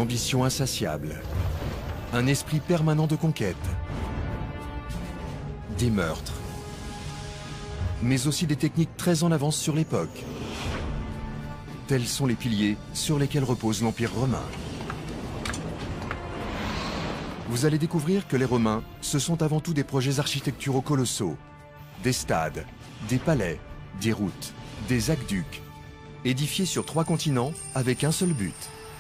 ambition insatiable, un esprit permanent de conquête, des meurtres, mais aussi des techniques très en avance sur l'époque. Tels sont les piliers sur lesquels repose l'Empire romain. Vous allez découvrir que les Romains, ce sont avant tout des projets architecturaux colossaux, des stades, des palais, des routes, des aqueducs, édifiés sur 3 continents avec un seul but,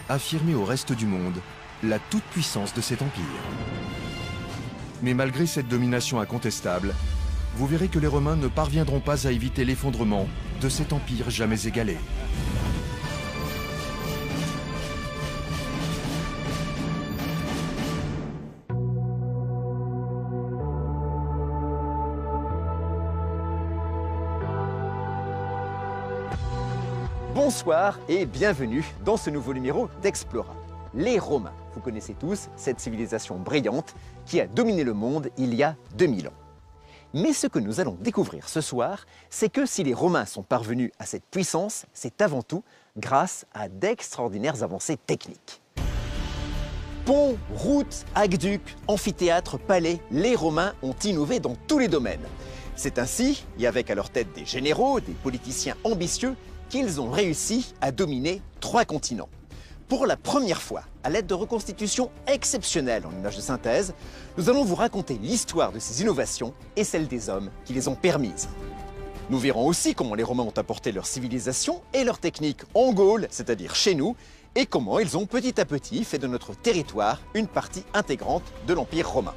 affirmer au reste du monde la toute-puissance de cet empire. Mais malgré cette domination incontestable, vous verrez que les Romains ne parviendront pas à éviter l'effondrement de cet empire jamais égalé. Bonsoir et bienvenue dans ce nouveau numéro d'Explora. Les Romains, vous connaissez tous cette civilisation brillante qui a dominé le monde il y a 2000 ans. Mais ce que nous allons découvrir ce soir, c'est que si les Romains sont parvenus à cette puissance, c'est avant tout grâce à d'extraordinaires avancées techniques. Ponts, routes, aqueducs, amphithéâtres, palais, les Romains ont innové dans tous les domaines. C'est ainsi, et avec à leur tête des généraux, des politiciens ambitieux, qu'ils ont réussi à dominer 3 continents. Pour la première fois, à l'aide de reconstitutions exceptionnelles en images de synthèse, nous allons vous raconter l'histoire de ces innovations et celle des hommes qui les ont permises. Nous verrons aussi comment les Romains ont apporté leur civilisation et leur technique en Gaule, c'est-à-dire chez nous, et comment ils ont petit à petit fait de notre territoire une partie intégrante de l'Empire romain.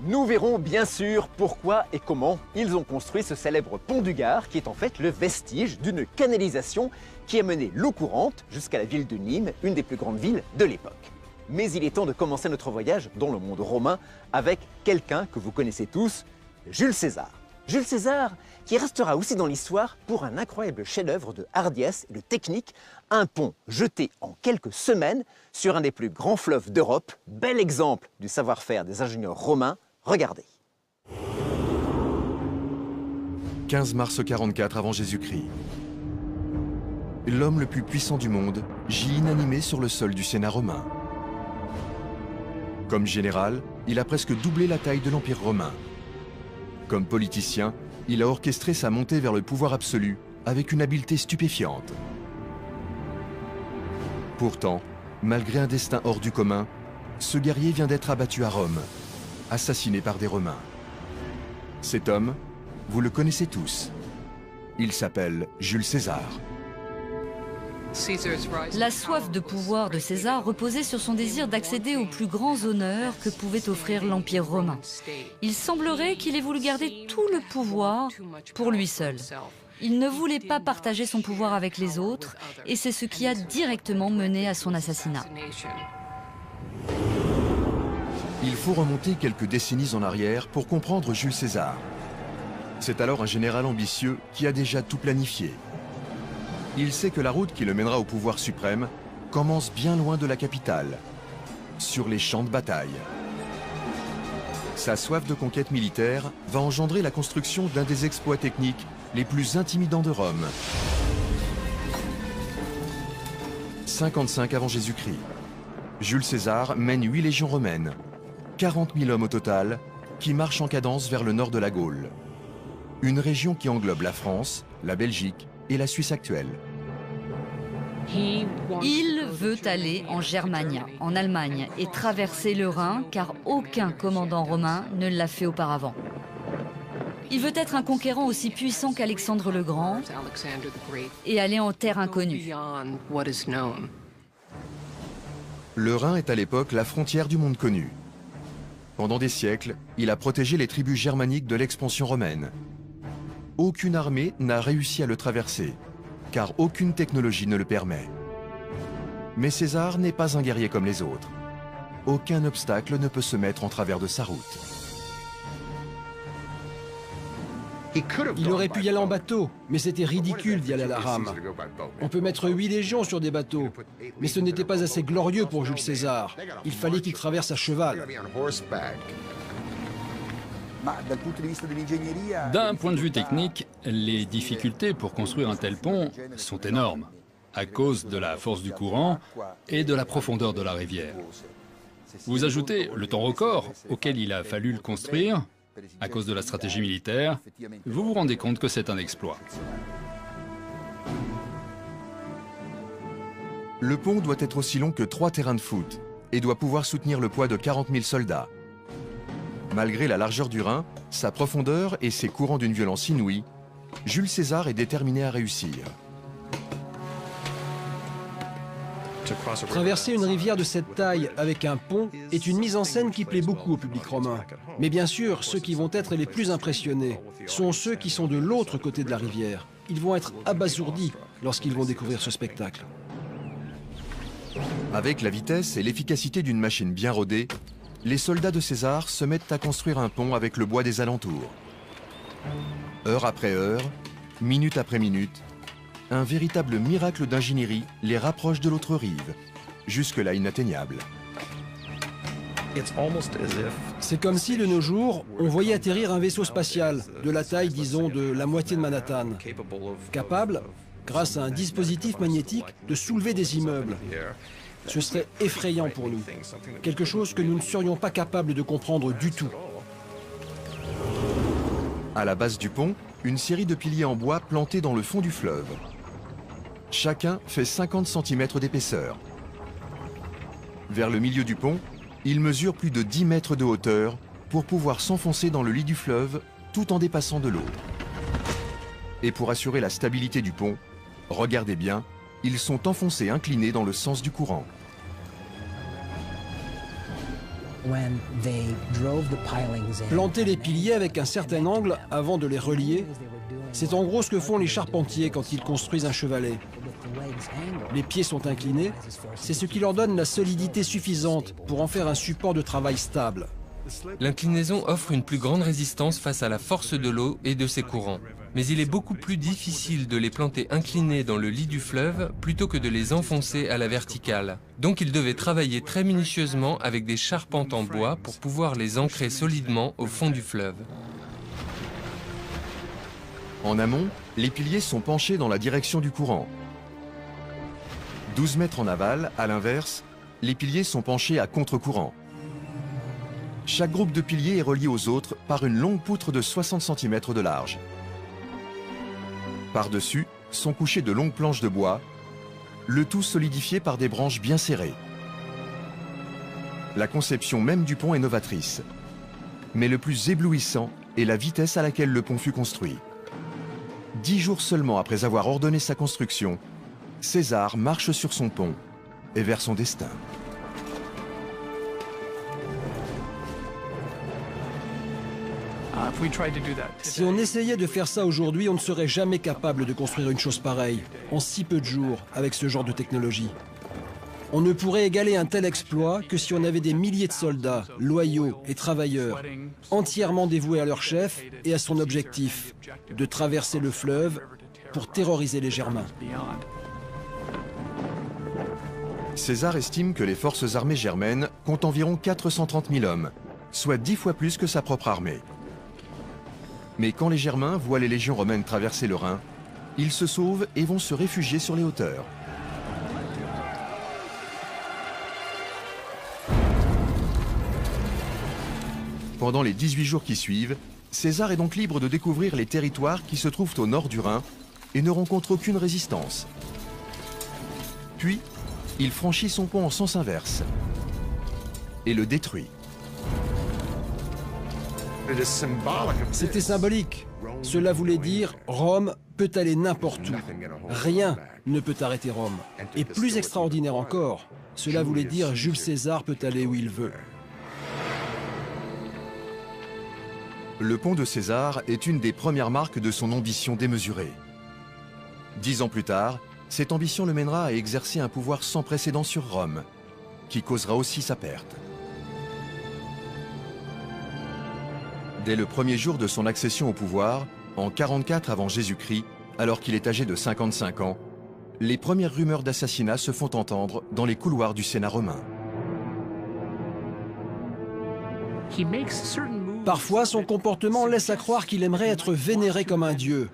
Nous verrons bien sûr pourquoi et comment ils ont construit ce célèbre pont du Gard qui est en fait le vestige d'une canalisation qui a mené l'eau courante jusqu'à la ville de Nîmes, une des plus grandes villes de l'époque. Mais il est temps de commencer notre voyage dans le monde romain avec quelqu'un que vous connaissez tous, Jules César. Jules César qui restera aussi dans l'histoire pour un incroyable chef-d'œuvre de hardiesse et de technique, un pont jeté en quelques semaines sur un des plus grands fleuves d'Europe, bel exemple du savoir-faire des ingénieurs romains. Regardez. 15 mars 44 avant Jésus-Christ. L'homme le plus puissant du monde gît inanimé sur le sol du Sénat romain. Comme général, il a presque doublé la taille de l'Empire romain. Comme politicien, il a orchestré sa montée vers le pouvoir absolu avec une habileté stupéfiante. Pourtant, malgré un destin hors du commun, ce guerrier vient d'être abattu à Rome, assassiné par des Romains. Cet homme, vous le connaissez tous. Il s'appelle Jules César. La soif de pouvoir de César reposait sur son désir d'accéder aux plus grands honneurs que pouvait offrir l'Empire romain. Il semblerait qu'il ait voulu garder tout le pouvoir pour lui seul. Il ne voulait pas partager son pouvoir avec les autres, et c'est ce qui a directement mené à son assassinat. Il faut remonter quelques décennies en arrière pour comprendre Jules César. C'est alors un général ambitieux qui a déjà tout planifié. Il sait que la route qui le mènera au pouvoir suprême commence bien loin de la capitale, sur les champs de bataille. Sa soif de conquête militaire va engendrer la construction d'un des exploits techniques les plus intimidants de Rome. 55 avant Jésus-Christ. Jules César mène 8 légions romaines, 40 000 hommes au total, qui marchent en cadence vers le nord de la Gaule. Une région qui englobe la France, la Belgique et la Suisse actuelle. Il veut aller en Germania, en Allemagne, et traverser le Rhin, car aucun commandant romain ne l'a fait auparavant. Il veut être un conquérant aussi puissant qu'Alexandre le Grand et aller en terre inconnue. Le Rhin est à l'époque la frontière du monde connu. Pendant des siècles, il a protégé les tribus germaniques de l'expansion romaine. Aucune armée n'a réussi à le traverser, car aucune technologie ne le permet. Mais César n'est pas un guerrier comme les autres. Aucun obstacle ne peut se mettre en travers de sa route. Il aurait pu y aller en bateau, mais c'était ridicule d'y aller à la rame. On peut mettre 8 légions sur des bateaux, mais ce n'était pas assez glorieux pour Jules César. Il fallait qu'il traverse à cheval. D'un point de vue technique, les difficultés pour construire un tel pont sont énormes. à cause de la force du courant et de la profondeur de la rivière. Vous ajoutez le temps record auquel il a fallu le construire, à cause de la stratégie militaire, vous vous rendez compte que c'est un exploit. Le pont doit être aussi long que 3 terrains de foot et doit pouvoir soutenir le poids de 40 000 soldats. Malgré la largeur du Rhin, sa profondeur et ses courants d'une violence inouïe, Jules César est déterminé à réussir. Traverser une rivière de cette taille avec un pont est une mise en scène qui plaît beaucoup au public romain. Mais bien sûr, ceux qui vont être les plus impressionnés sont ceux qui sont de l'autre côté de la rivière. Ils vont être abasourdis lorsqu'ils vont découvrir ce spectacle. Avec la vitesse et l'efficacité d'une machine bien rodée, les soldats de César se mettent à construire un pont avec le bois des alentours. Heure après heure, minute après minute, un véritable miracle d'ingénierie les rapproche de l'autre rive, jusque-là inatteignable. C'est comme si, de nos jours, on voyait atterrir un vaisseau spatial, de la taille, disons, de la moitié de Manhattan, capable, grâce à un dispositif magnétique, de soulever des immeubles. Ce serait effrayant pour nous, quelque chose que nous ne serions pas capables de comprendre du tout. À la base du pont, une série de piliers en bois plantés dans le fond du fleuve. Chacun fait 50 cm d'épaisseur. Vers le milieu du pont, il mesure plus de 10 mètres de hauteur pour pouvoir s'enfoncer dans le lit du fleuve tout en dépassant de l'eau. Et pour assurer la stabilité du pont, regardez bien, ils sont enfoncés inclinés dans le sens du courant. Planter les piliers avec un certain angle avant de les relier, c'est en gros ce que font les charpentiers quand ils construisent un chevalet. Les pieds sont inclinés, c'est ce qui leur donne la solidité suffisante pour en faire un support de travail stable. L'inclinaison offre une plus grande résistance face à la force de l'eau et de ses courants. Mais il est beaucoup plus difficile de les planter inclinés dans le lit du fleuve plutôt que de les enfoncer à la verticale. Donc ils devaient travailler très minutieusement avec des charpentes en bois pour pouvoir les ancrer solidement au fond du fleuve. En amont, les piliers sont penchés dans la direction du courant. 12 mètres en aval, à l'inverse, les piliers sont penchés à contre-courant. Chaque groupe de piliers est relié aux autres par une longue poutre de 60 cm de large. Par-dessus sont couchées de longues planches de bois, le tout solidifié par des branches bien serrées. La conception même du pont est novatrice. Mais le plus éblouissant est la vitesse à laquelle le pont fut construit. 10 jours seulement après avoir ordonné sa construction, César marche sur son pont et vers son destin. Si on essayait de faire ça aujourd'hui, on ne serait jamais capable de construire une chose pareille, en si peu de jours, avec ce genre de technologie. On ne pourrait égaler un tel exploit que si on avait des milliers de soldats, loyaux et travailleurs, entièrement dévoués à leur chef et à son objectif, de traverser le fleuve pour terroriser les Germains. César estime que les forces armées germaines comptent environ 430 000 hommes, soit 10 fois plus que sa propre armée. Mais quand les Germains voient les légions romaines traverser le Rhin, ils se sauvent et vont se réfugier sur les hauteurs. Pendant les 18 jours qui suivent, César est donc libre de découvrir les territoires qui se trouvent au nord du Rhin et ne rencontre aucune résistance. Puis, il franchit son pont en sens inverse et le détruit. C'était symbolique. Cela voulait dire Rome peut aller n'importe où. Rien ne peut arrêter Rome. Et plus extraordinaire encore, cela voulait dire Jules César peut aller où il veut. Le pont de César est une des premières marques de son ambition démesurée. 10 ans plus tard, cette ambition le mènera à exercer un pouvoir sans précédent sur Rome, qui causera aussi sa perte. Dès le premier jour de son accession au pouvoir, en 44 avant Jésus-Christ, alors qu'il est âgé de 55 ans, les premières rumeurs d'assassinat se font entendre dans les couloirs du Sénat romain. Parfois, son comportement laisse à croire qu'il aimerait être vénéré comme un dieu.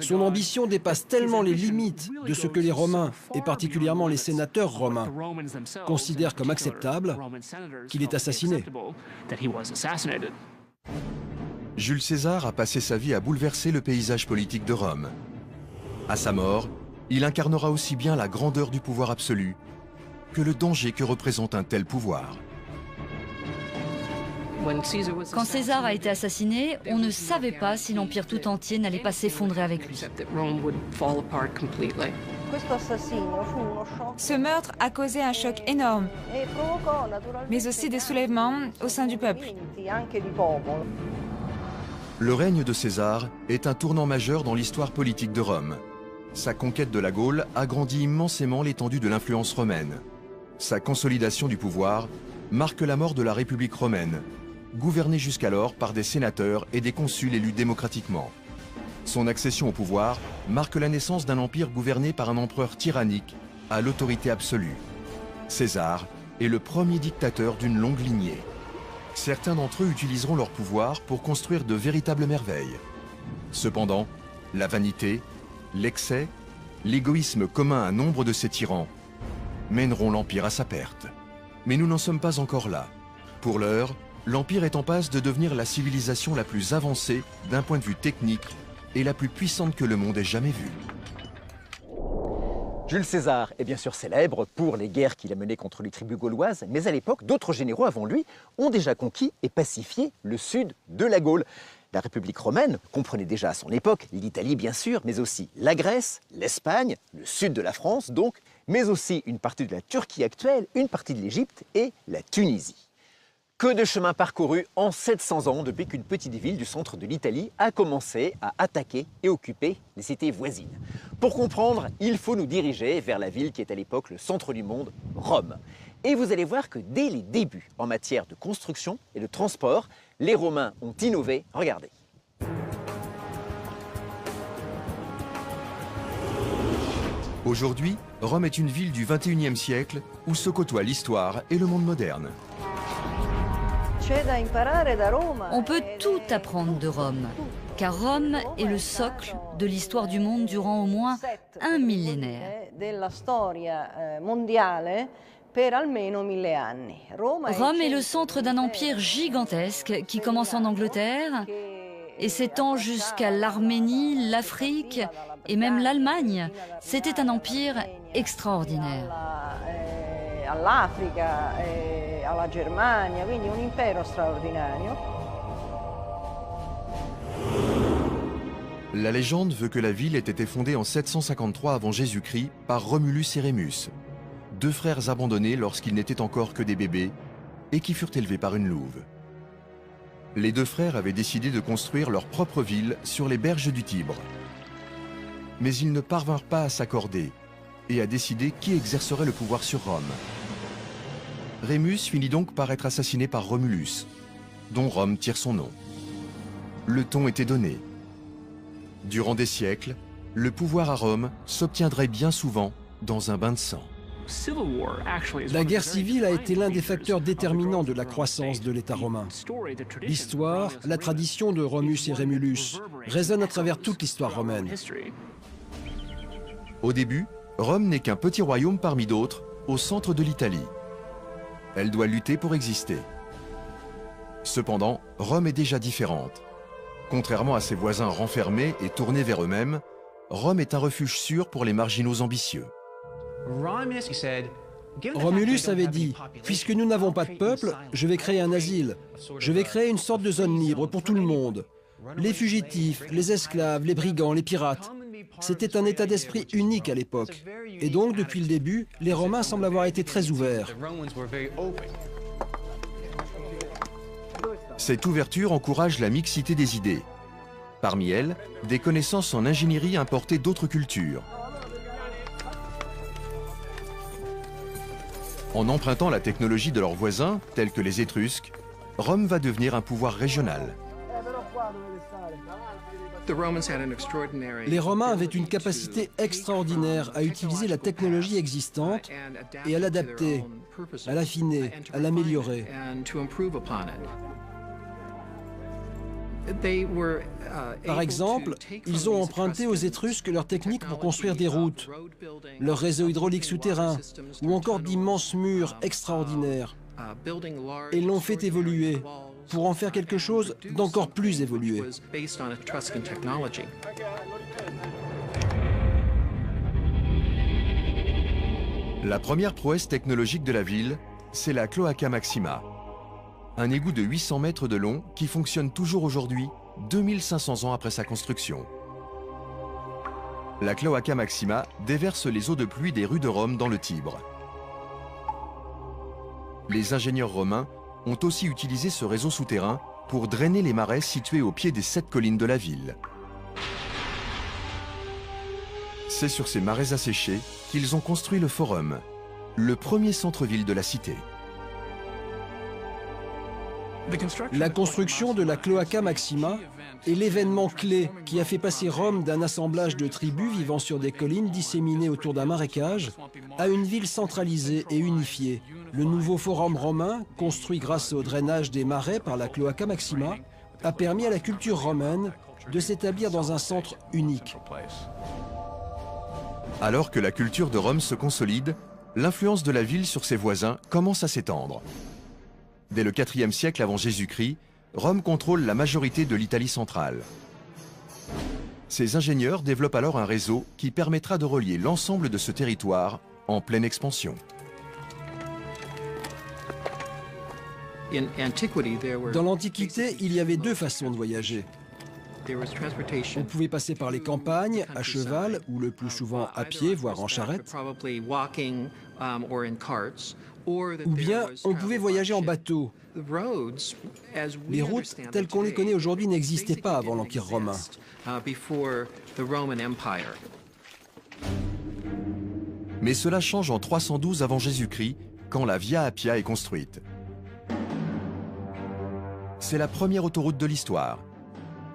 Son ambition dépasse tellement les limites de ce que les Romains, et particulièrement les sénateurs romains, considèrent comme acceptable, qu'il est assassiné. Jules César a passé sa vie à bouleverser le paysage politique de Rome. À sa mort, il incarnera aussi bien la grandeur du pouvoir absolu que le danger que représente un tel pouvoir. Quand César a été assassiné, on ne savait pas si l'Empire tout entier n'allait pas s'effondrer avec lui. Ce meurtre a causé un choc énorme, mais aussi des soulèvements au sein du peuple. Le règne de César est un tournant majeur dans l'histoire politique de Rome. Sa conquête de la Gaule agrandit immensément l'étendue de l'influence romaine. Sa consolidation du pouvoir marque la mort de la République romaine, gouvernée jusqu'alors par des sénateurs et des consuls élus démocratiquement. Son accession au pouvoir marque la naissance d'un empire gouverné par un empereur tyrannique à l'autorité absolue. César est le premier dictateur d'une longue lignée. Certains d'entre eux utiliseront leur pouvoir pour construire de véritables merveilles. Cependant, la vanité, l'excès, l'égoïsme commun à nombre de ces tyrans mèneront l'Empire à sa perte. Mais nous n'en sommes pas encore là. Pour l'heure, l'Empire est en passe de devenir la civilisation la plus avancée d'un point de vue technique et la plus puissante que le monde ait jamais vue. Jules César est bien sûr célèbre pour les guerres qu'il a menées contre les tribus gauloises, mais à l'époque, d'autres généraux avant lui ont déjà conquis et pacifié le sud de la Gaule. La République romaine comprenait déjà à son époque l'Italie bien sûr, mais aussi la Grèce, l'Espagne, le sud de la France donc, mais aussi une partie de la Turquie actuelle, une partie de l'Égypte et la Tunisie. Que de chemin parcouru en 700 ans depuis qu'une petite ville du centre de l'Italie a commencé à attaquer et occuper les cités voisines. Pour comprendre, il faut nous diriger vers la ville qui est à l'époque le centre du monde, Rome. Et vous allez voir que dès les débuts en matière de construction et de transport, les Romains ont innové. Regardez. Aujourd'hui, Rome est une ville du XXIe siècle où se côtoient l'histoire et le monde moderne. On peut tout apprendre de Rome, car Rome est le socle de l'histoire du monde durant au moins un millénaire. Rome est le centre d'un empire gigantesque qui commence en Angleterre et s'étend jusqu'à l'Arménie, l'Afrique et même l'Allemagne. C'était un empire extraordinaire. Alla Germania, quindi un impero straordinario. La légende veut que la ville ait été fondée en 753 avant Jésus-Christ par Romulus et Rémus, deux frères abandonnés lorsqu'ils n'étaient encore que des bébés et qui furent élevés par une louve. Les deux frères avaient décidé de construire leur propre ville sur les berges du Tibre. Mais ils ne parvinrent pas à s'accorder et à décider qui exercerait le pouvoir sur Rome. Rémus finit donc par être assassiné par Romulus, dont Rome tire son nom. Le ton était donné. Durant des siècles, le pouvoir à Rome s'obtiendrait bien souvent dans un bain de sang. La guerre civile a été l'un des facteurs déterminants de la croissance de l'État romain. L'histoire, la tradition de Romus et Rémulus résonnent à travers toute l'histoire romaine. Au début, Rome n'est qu'un petit royaume parmi d'autres au centre de l'Italie. Elle doit lutter pour exister. Cependant, Rome est déjà différente. Contrairement à ses voisins renfermés et tournés vers eux-mêmes, Rome est un refuge sûr pour les marginaux ambitieux. Romulus avait dit « Puisque nous n'avons pas de peuple, je vais créer un asile. Je vais créer une sorte de zone libre pour tout le monde. Les fugitifs, les esclaves, les brigands, les pirates. » C'était un état d'esprit unique à l'époque. Et donc, depuis le début, les Romains semblent avoir été très ouverts. Cette ouverture encourage la mixité des idées. Parmi elles, des connaissances en ingénierie importées d'autres cultures. En empruntant la technologie de leurs voisins, tels que les Étrusques, Rome va devenir un pouvoir régional. Les Romains avaient une capacité extraordinaire à utiliser la technologie existante et à l'adapter, à l'affiner, à l'améliorer. Par exemple, ils ont emprunté aux Étrusques leur technique pour construire des routes, leur réseau hydraulique souterrain ou encore d'immenses murs extraordinaires. Et l'ont fait évoluer pour en faire quelque chose d'encore plus évolué. La première prouesse technologique de la ville, c'est la Cloaca Maxima. Un égout de 800 mètres de long qui fonctionne toujours aujourd'hui, 2500 ans après sa construction. La Cloaca Maxima déverse les eaux de pluie des rues de Rome dans le Tibre. Les ingénieurs romains ont aussi utilisé ce réseau souterrain pour drainer les marais situés au pied des 7 collines de la ville. C'est sur ces marais asséchés qu'ils ont construit le Forum, le premier centre-ville de la cité. La construction de la Cloaca Maxima est l'événement clé qui a fait passer Rome d'un assemblage de tribus vivant sur des collines disséminées autour d'un marécage à une ville centralisée et unifiée. Le nouveau Forum romain, construit grâce au drainage des marais par la Cloaca Maxima, a permis à la culture romaine de s'établir dans un centre unique. Alors que la culture de Rome se consolide, l'influence de la ville sur ses voisins commence à s'étendre. Dès le IVe siècle avant Jésus-Christ, Rome contrôle la majorité de l'Italie centrale. Ces ingénieurs développent alors un réseau qui permettra de relier l'ensemble de ce territoire en pleine expansion. Dans l'Antiquité, il y avait deux façons de voyager. On pouvait passer par les campagnes, à cheval, ou le plus souvent à pied, voire en charrette. Ou bien on pouvait voyager en bateau. Les routes telles qu'on les connaît aujourd'hui n'existaient pas avant l'Empire romain. Mais cela change en 312 avant Jésus-Christ, quand la Via Appia est construite. C'est la première autoroute de l'histoire.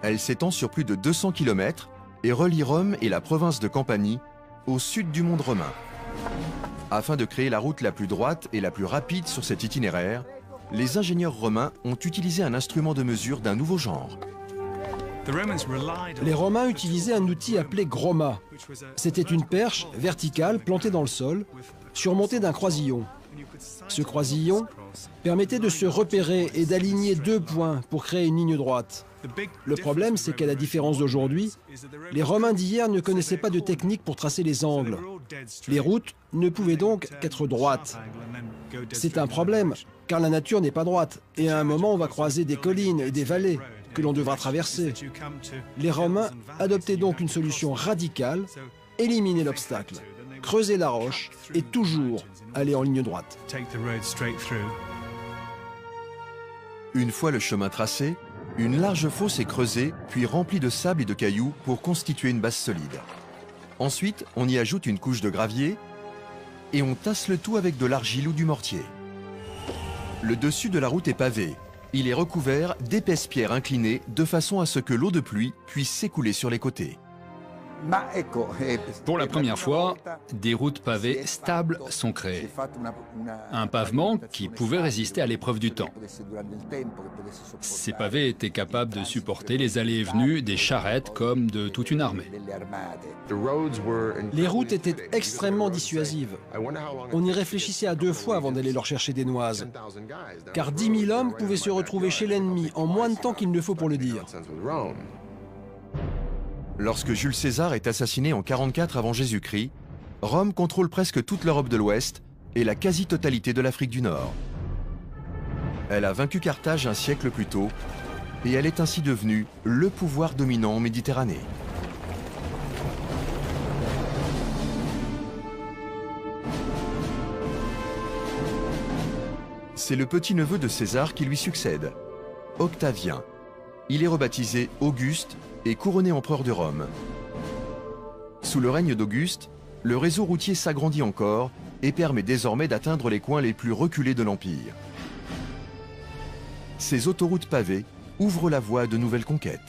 Elle s'étend sur plus de 200 km et relie Rome et la province de Campanie au sud du monde romain. Afin de créer la route la plus droite et la plus rapide sur cet itinéraire, les ingénieurs romains ont utilisé un instrument de mesure d'un nouveau genre. Les Romains utilisaient un outil appelé groma. C'était une perche verticale plantée dans le sol, surmontée d'un croisillon. Ce croisillon permettait de se repérer et d'aligner deux points pour créer une ligne droite. Le problème, c'est qu'à la différence d'aujourd'hui, les Romains d'hier ne connaissaient pas de technique pour tracer les angles. Les routes ne pouvaient donc qu'être droites. C'est un problème, car la nature n'est pas droite, et à un moment on va croiser des collines et des vallées que l'on devra traverser. Les Romains adoptaient donc une solution radicale, éliminer l'obstacle, creuser la roche et toujours aller en ligne droite. Une fois le chemin tracé, une large fosse est creusée, puis remplie de sable et de cailloux pour constituer une base solide. Ensuite, on y ajoute une couche de gravier et on tasse le tout avec de l'argile ou du mortier. Le dessus de la route est pavé. Il est recouvert d'épaisses pierres inclinées de façon à ce que l'eau de pluie puisse s'écouler sur les côtés. Pour la première fois, des routes pavées stables sont créées. Un pavement qui pouvait résister à l'épreuve du temps. Ces pavés étaient capables de supporter les allées et venues des charrettes comme de toute une armée. Les routes étaient extrêmement dissuasives. On y réfléchissait à deux fois avant d'aller leur chercher des noises. Car 10 000 hommes pouvaient se retrouver chez l'ennemi en moins de temps qu'il ne faut pour le dire. Lorsque Jules César est assassiné en 44 avant Jésus-Christ, Rome contrôle presque toute l'Europe de l'Ouest et la quasi-totalité de l'Afrique du Nord. Elle a vaincu Carthage un siècle plus tôt et elle est ainsi devenue le pouvoir dominant en Méditerranée. C'est le petit-neveu de César qui lui succède, Octavien. Il est rebaptisé Auguste et couronné empereur de Rome. Sous le règne d'Auguste, le réseau routier s'agrandit encore et permet désormais d'atteindre les coins les plus reculés de l'Empire. Ces autoroutes pavées ouvrent la voie à de nouvelles conquêtes.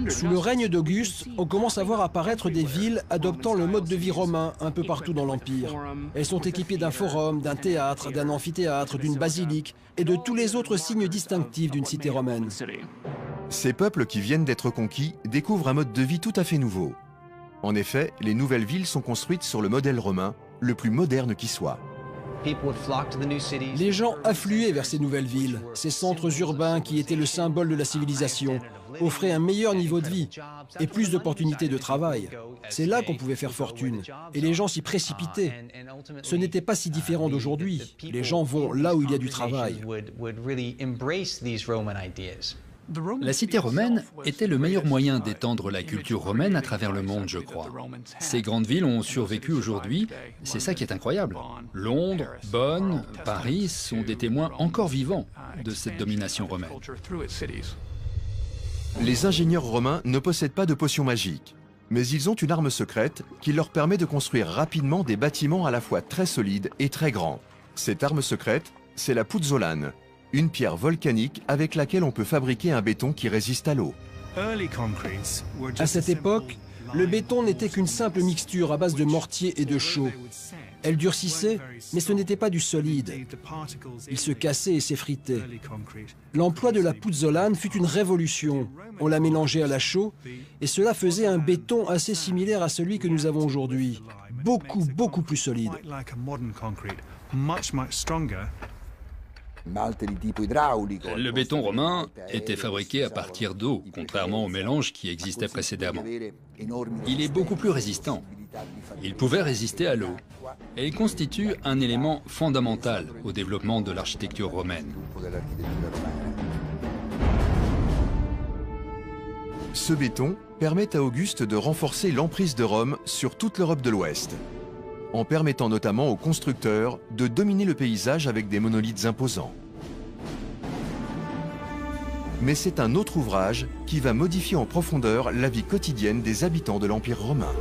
Sous le règne d'Auguste, on commence à voir apparaître des villes adoptant le mode de vie romain un peu partout dans l'Empire. Elles sont équipées d'un forum, d'un théâtre, d'un amphithéâtre, d'une basilique et de tous les autres signes distinctifs d'une cité romaine. Ces peuples qui viennent d'être conquis découvrent un mode de vie tout à fait nouveau. En effet, les nouvelles villes sont construites sur le modèle romain, le plus moderne qui soit. Les gens affluaient vers ces nouvelles villes. Ces centres urbains qui étaient le symbole de la civilisation offraient un meilleur niveau de vie et plus d'opportunités de travail. C'est là qu'on pouvait faire fortune. Et les gens s'y précipitaient. Ce n'était pas si différent d'aujourd'hui. Les gens vont là où il y a du travail. La cité romaine était le meilleur moyen d'étendre la culture romaine à travers le monde, je crois. Ces grandes villes ont survécu aujourd'hui, c'est ça qui est incroyable. Londres, Bonn, Paris sont des témoins encore vivants de cette domination romaine. Les ingénieurs romains ne possèdent pas de potions magiques, mais ils ont une arme secrète qui leur permet de construire rapidement des bâtiments à la fois très solides et très grands. Cette arme secrète, c'est la puzzolane, une pierre volcanique avec laquelle on peut fabriquer un béton qui résiste à l'eau. À cette époque, le béton n'était qu'une simple mixture à base de mortier et de chaux. Elle durcissait, mais ce n'était pas du solide. Il se cassait et s'effritait. L'emploi de la puzzolane fut une révolution. On la mélangeait à la chaux et cela faisait un béton assez similaire à celui que nous avons aujourd'hui. Beaucoup plus solide. Le béton romain était fabriqué à partir d'eau, contrairement au mélange qui existait précédemment. Il est beaucoup plus résistant. Il pouvait résister à l'eau. Et il constitue un élément fondamental au développement de l'architecture romaine. Ce béton permet à Auguste de renforcer l'emprise de Rome sur toute l'Europe de l'Ouest, en permettant notamment aux constructeurs de dominer le paysage avec des monolithes imposants. Mais c'est un autre ouvrage qui va modifier en profondeur la vie quotidienne des habitants de l'Empire romain.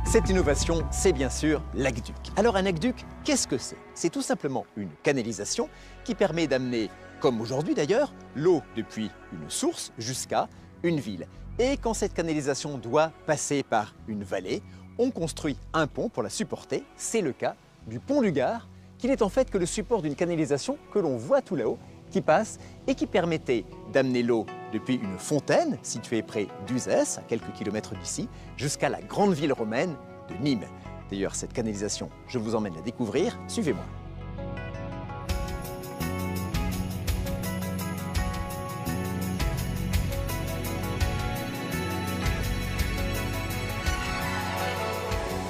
Cette innovation, c'est bien sûr l'aqueduc. Alors un aqueduc, qu'est-ce que c'est? C'est tout simplement une canalisation qui permet d'amener, comme aujourd'hui d'ailleurs, l'eau depuis une source jusqu'à une ville. Et quand cette canalisation doit passer par une vallée, on construit un pont pour la supporter. C'est le cas du pont du Gard, qui n'est en fait que le support d'une canalisation que l'on voit tout là-haut, qui passe et qui permettait d'amener l'eau depuis une fontaine située près d'Uzès, à quelques kilomètres d'ici, jusqu'à la grande ville romaine de Nîmes. D'ailleurs, cette canalisation, je vous emmène la découvrir. Suivez-moi.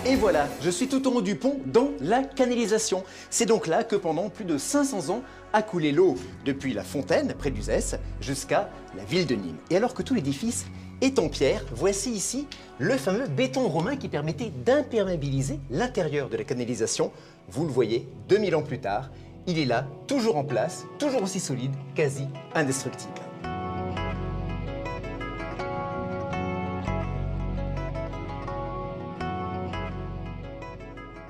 Et voilà, je suis tout en haut du pont dans la canalisation. C'est donc là que pendant plus de 500 ans a coulé l'eau depuis la fontaine près d'Uzès jusqu'à la ville de Nîmes. Et alors que tout l'édifice est en pierre, voici ici le fameux béton romain qui permettait d'imperméabiliser l'intérieur de la canalisation. Vous le voyez, 2000 ans plus tard, il est là, toujours en place, toujours aussi solide, quasi indestructible.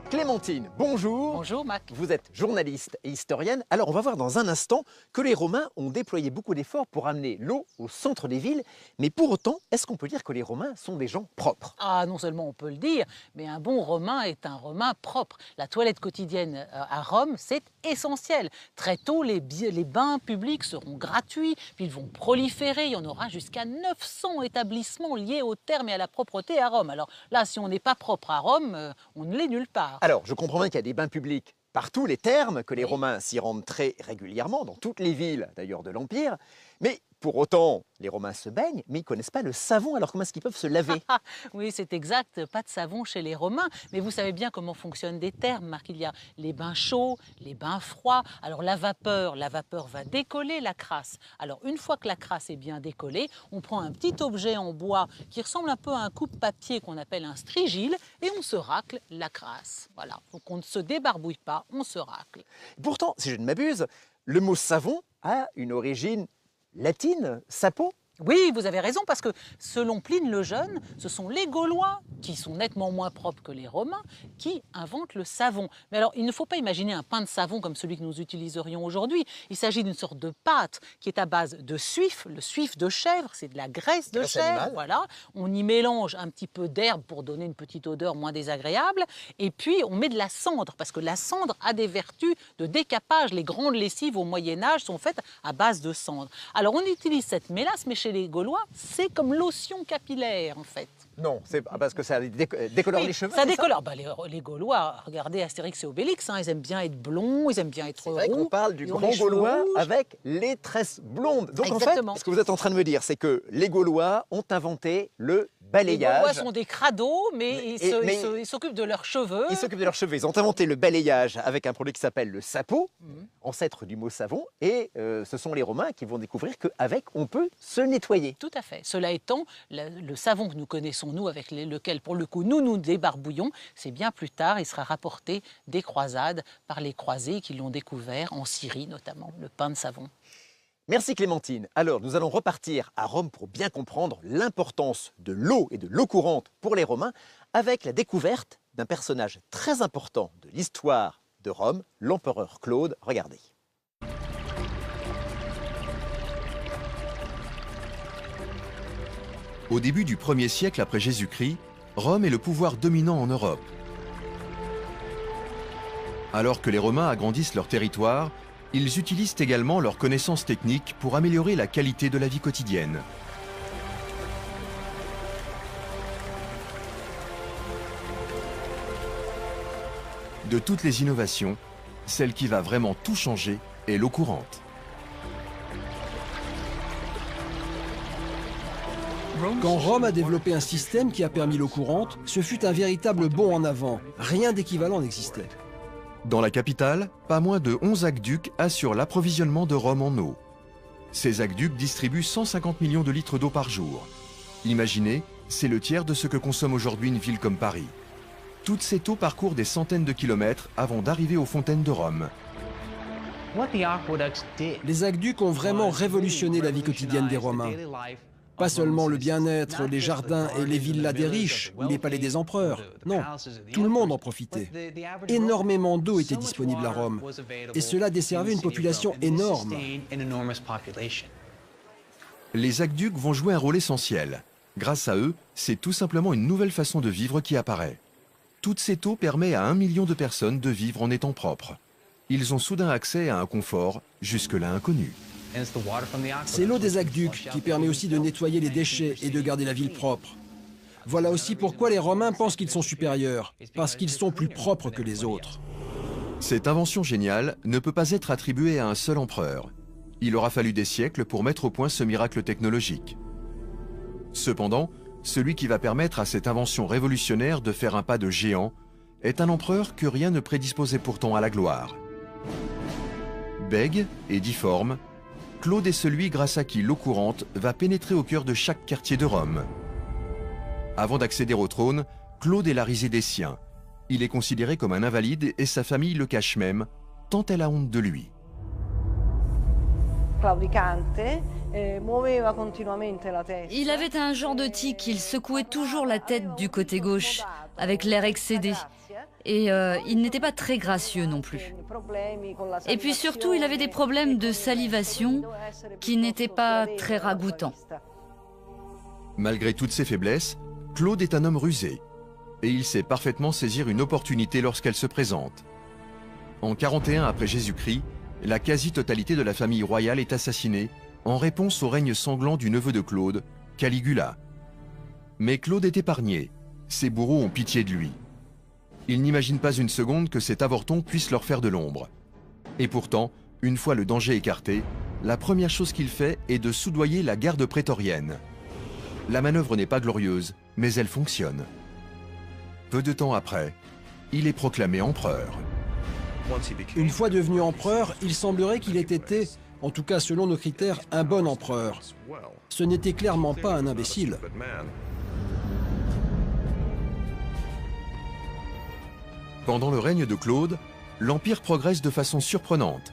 Clémentine, bonjour. Bonjour Mac. Vous êtes journaliste et historienne. Alors on va voir dans un instant que les Romains ont déployé beaucoup d'efforts pour amener l'eau au centre des villes. Mais pour autant, est-ce qu'on peut dire que les Romains sont des gens propres? Ah, non seulement on peut le dire, mais un bon Romain est un Romain propre. La toilette quotidienne à Rome, c'est essentiel. Très tôt, les bains publics seront gratuits, puis ils vont proliférer. Il y en aura jusqu'à 900 établissements liés au terme et à la propreté à Rome. Alors là, si on n'est pas propre à Rome, on ne l'est nulle part. Alors, je comprends bien qu'il y a des bains publics partout, les thermes, que les Romains s'y rendent très régulièrement, dans toutes les villes d'ailleurs de l'Empire. Mais pour autant, les Romains se baignent, mais ils ne connaissent pas le savon. Alors comment est-ce qu'ils peuvent se laver? Oui, c'est exact, pas de savon chez les Romains. Mais vous savez bien comment fonctionnent des thermes, Marc. Il y a les bains chauds, les bains froids. Alors la vapeur va décoller la crasse. Alors une fois que la crasse est bien décollée, on prend un petit objet en bois qui ressemble un peu à un coupe-papier qu'on appelle un strigile et on se racle la crasse. Voilà, donc on ne se débarbouille pas, on se racle. Pourtant, si je ne m'abuse, le mot savon a une origine latine, sapo. Oui, vous avez raison, parce que selon Pline le Jeune, ce sont les Gaulois, qui sont nettement moins propres que les Romains, qui inventent le savon. Mais alors, il ne faut pas imaginer un pain de savon comme celui que nous utiliserions aujourd'hui. Il s'agit d'une sorte de pâte qui est à base de suif, le suif de chèvre, c'est de la graisse de chèvre, voilà. On y mélange un petit peu d'herbe pour donner une petite odeur moins désagréable, et puis on met de la cendre, parce que la cendre a des vertus de décapage. Les grandes lessives au Moyen-Âge sont faites à base de cendre. Alors on utilise cette mélasse, mais chez les Gaulois, c'est comme lotion capillaire, en fait. Non, c'est parce que ça décolore les cheveux. Ça décolore. Les Gaulois, regardez Astérix et Obélix, hein, ils aiment bien être blonds, ils aiment bien être roux. C'est vrai qu'on parle du grand Gaulois avec les tresses blondes. Donc exactement. en fait, ce que vous êtes en train de me dire, c'est que les Gaulois ont inventé le balayage. Les Gaulois sont des crados, mais ils s'occupent de leurs cheveux. Ils s'occupent de leurs cheveux. Ils ont inventé le balayage avec un produit qui s'appelle le sapo, ancêtre du mot savon. Et ce sont les Romains qui vont découvrir qu'avec, on peut se nettoyer. Tout à fait. Cela étant, le savon que nous connaissons, nous, avec lequel, pour le coup, nous débarbouillons, c'est bien plus tard, il sera rapporté des croisades par les croisés qui l'ont découvert, en Syrie notamment, le pain de savon. Merci Clémentine. Alors, nous allons repartir à Rome pour bien comprendre l'importance de l'eau et de l'eau courante pour les Romains, avec la découverte d'un personnage très important de l'histoire de Rome, l'empereur Claude. Regardez. Au début du 1er siècle après Jésus-Christ, Rome est le pouvoir dominant en Europe. Alors que les Romains agrandissent leur territoire, ils utilisent également leurs connaissances techniques pour améliorer la qualité de la vie quotidienne. De toutes les innovations, celle qui va vraiment tout changer est l'eau courante. Quand Rome a développé un système qui a permis l'eau courante, ce fut un véritable bond en avant. Rien d'équivalent n'existait. Dans la capitale, pas moins de 11 aqueducs assurent l'approvisionnement de Rome en eau. Ces aqueducs distribuent 150 millions de litres d'eau par jour. Imaginez, c'est le tiers de ce que consomme aujourd'hui une ville comme Paris. Toute cette eau parcourt des centaines de kilomètres avant d'arriver aux fontaines de Rome. Les aqueducs ont vraiment révolutionné la vie quotidienne des Romains. Pas seulement le bien-être, les jardins et les villas des riches ou les palais des empereurs. Non, tout le monde en profitait. Énormément d'eau était disponible à Rome. Et cela desservait une population énorme. Les aqueducs vont jouer un rôle essentiel. Grâce à eux, c'est tout simplement une nouvelle façon de vivre qui apparaît. Toute cette eau permet à 1 million de personnes de vivre en étant propres. Ils ont soudain accès à un confort jusque-là inconnu. C'est l'eau des aqueducs qui permet aussi de nettoyer les déchets et de garder la ville propre. Voilà aussi pourquoi les Romains pensent qu'ils sont supérieurs, parce qu'ils sont plus propres que les autres. Cette invention géniale ne peut pas être attribuée à un seul empereur. Il aura fallu des siècles pour mettre au point ce miracle technologique. Cependant, celui qui va permettre à cette invention révolutionnaire de faire un pas de géant est un empereur que rien ne prédisposait pourtant à la gloire. Bègue et difforme, Claude est celui grâce à qui l'eau courante va pénétrer au cœur de chaque quartier de Rome. Avant d'accéder au trône, Claude est la risée des siens. Il est considéré comme un invalide et sa famille le cache même, tant elle a honte de lui. Il avait un genre de tic, il secouait toujours la tête du côté gauche, avec l'air excédé. Et il n'était pas très gracieux non plus. Et puis surtout, il avait des problèmes de salivation qui n'étaient pas très ragoûtants. Malgré toutes ses faiblesses, Claude est un homme rusé. Et il sait parfaitement saisir une opportunité lorsqu'elle se présente. En 41 après Jésus-Christ, la quasi-totalité de la famille royale est assassinée en réponse au règne sanglant du neveu de Claude, Caligula. Mais Claude est épargné. Ses bourreaux ont pitié de lui. Ils n'imaginent pas une seconde que cet avorton puisse leur faire de l'ombre. Et pourtant, une fois le danger écarté, la première chose qu'il fait est de soudoyer la garde prétorienne. La manœuvre n'est pas glorieuse, mais elle fonctionne. Peu de temps après, il est proclamé empereur. Une fois devenu empereur, il semblerait qu'il ait été, en tout cas selon nos critères, un bon empereur. Ce n'était clairement pas un imbécile. Pendant le règne de Claude, l'Empire progresse de façon surprenante.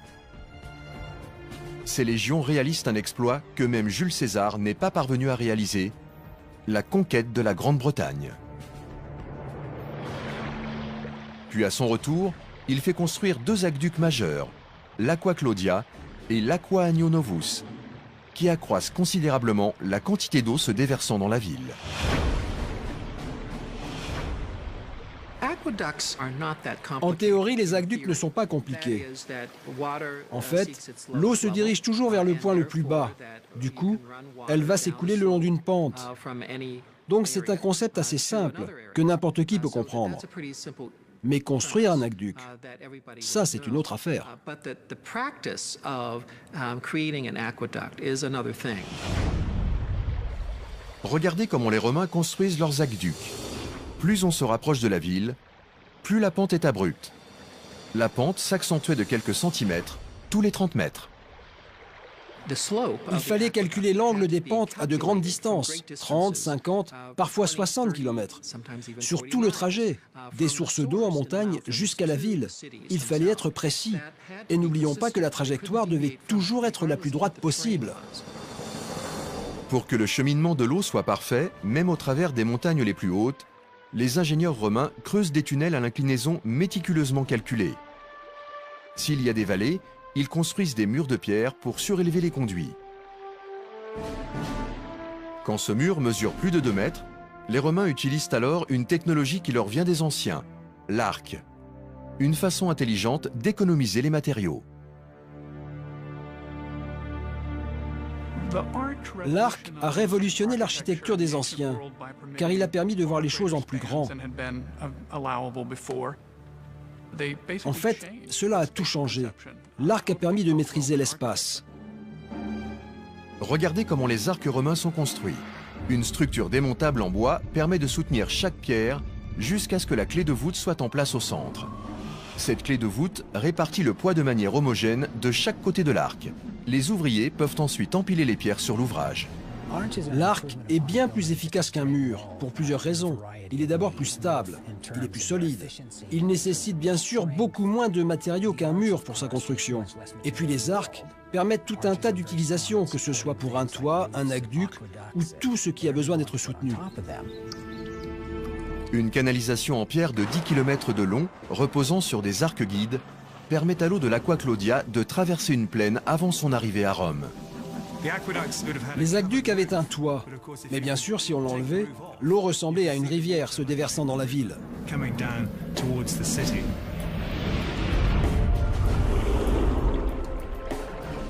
ces légions réalisent un exploit que même Jules César n'est pas parvenu à réaliser, la conquête de la Grande-Bretagne. Puis à son retour, il fait construire 2 aqueducs majeurs, l'Aqua Claudia et l'Aqua Agno Novus, qui accroissent considérablement la quantité d'eau se déversant dans la ville. En théorie, les aqueducs ne sont pas compliqués. En fait, l'eau se dirige toujours vers le point le plus bas. Du coup, elle va s'écouler le long d'une pente. Donc c'est un concept assez simple, que n'importe qui peut comprendre. Mais construire un aqueduc, ça c'est une autre affaire. Regardez comment les Romains construisent leurs aqueducs. Plus on se rapproche de la ville, plus la pente est abrupte. La pente s'accentuait de quelques centimètres tous les 30 mètres. Il fallait calculer l'angle des pentes à de grandes distances, 30, 50, parfois 60 km. Sur tout le trajet, des sources d'eau en montagne jusqu'à la ville. Il fallait être précis. Et n'oublions pas que la trajectoire devait toujours être la plus droite possible. Pour que le cheminement de l'eau soit parfait, même au travers des montagnes les plus hautes, les ingénieurs romains creusent des tunnels à l'inclinaison méticuleusement calculée. S'il y a des vallées, ils construisent des murs de pierre pour surélever les conduits. Quand ce mur mesure plus de 2 mètres, les Romains utilisent alors une technologie qui leur vient des anciens, l'arc. Une façon intelligente d'économiser les matériaux. L'arc a révolutionné l'architecture des anciens, car il a permis de voir les choses en plus grand. En fait, cela a tout changé. L'arc a permis de maîtriser l'espace. Regardez comment les arcs romains sont construits. Une structure démontable en bois permet de soutenir chaque pierre jusqu'à ce que la clé de voûte soit en place au centre. Cette clé de voûte répartit le poids de manière homogène de chaque côté de l'arc. Les ouvriers peuvent ensuite empiler les pierres sur l'ouvrage. L'arc est bien plus efficace qu'un mur, pour plusieurs raisons. Il est d'abord plus stable, il est plus solide. Il nécessite bien sûr beaucoup moins de matériaux qu'un mur pour sa construction. Et puis les arcs permettent tout un tas d'utilisations, que ce soit pour un toit, un aqueduc ou tout ce qui a besoin d'être soutenu. Une canalisation en pierre de 10 km de long, reposant sur des arcs guides, permet à l'eau de l'Aqua Claudia de traverser une plaine avant son arrivée à Rome. Les aqueducs avaient un toit, mais bien sûr, si on l'enlevait, l'eau ressemblait à une rivière se déversant dans la ville.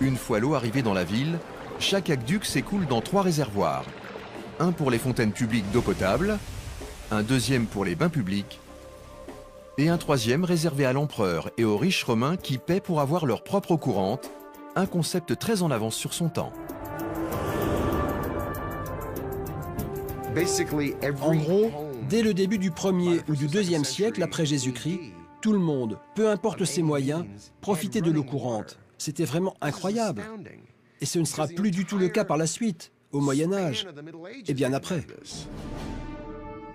Une fois l'eau arrivée dans la ville, chaque aqueduc s'écoule dans 3 réservoirs. Un pour les fontaines publiques d'eau potable, un deuxième pour les bains publics, et un troisième réservé à l'empereur et aux riches romains qui paient pour avoir leur propre eau courante, un concept très en avance sur son temps. En gros, dès le début du 1er ou du 2e siècle après Jésus-Christ, tout le monde, peu importe ses moyens, profitait de l'eau courante. C'était vraiment incroyable. Et ce ne sera plus du tout le cas par la suite, au Moyen-Âge, et bien après.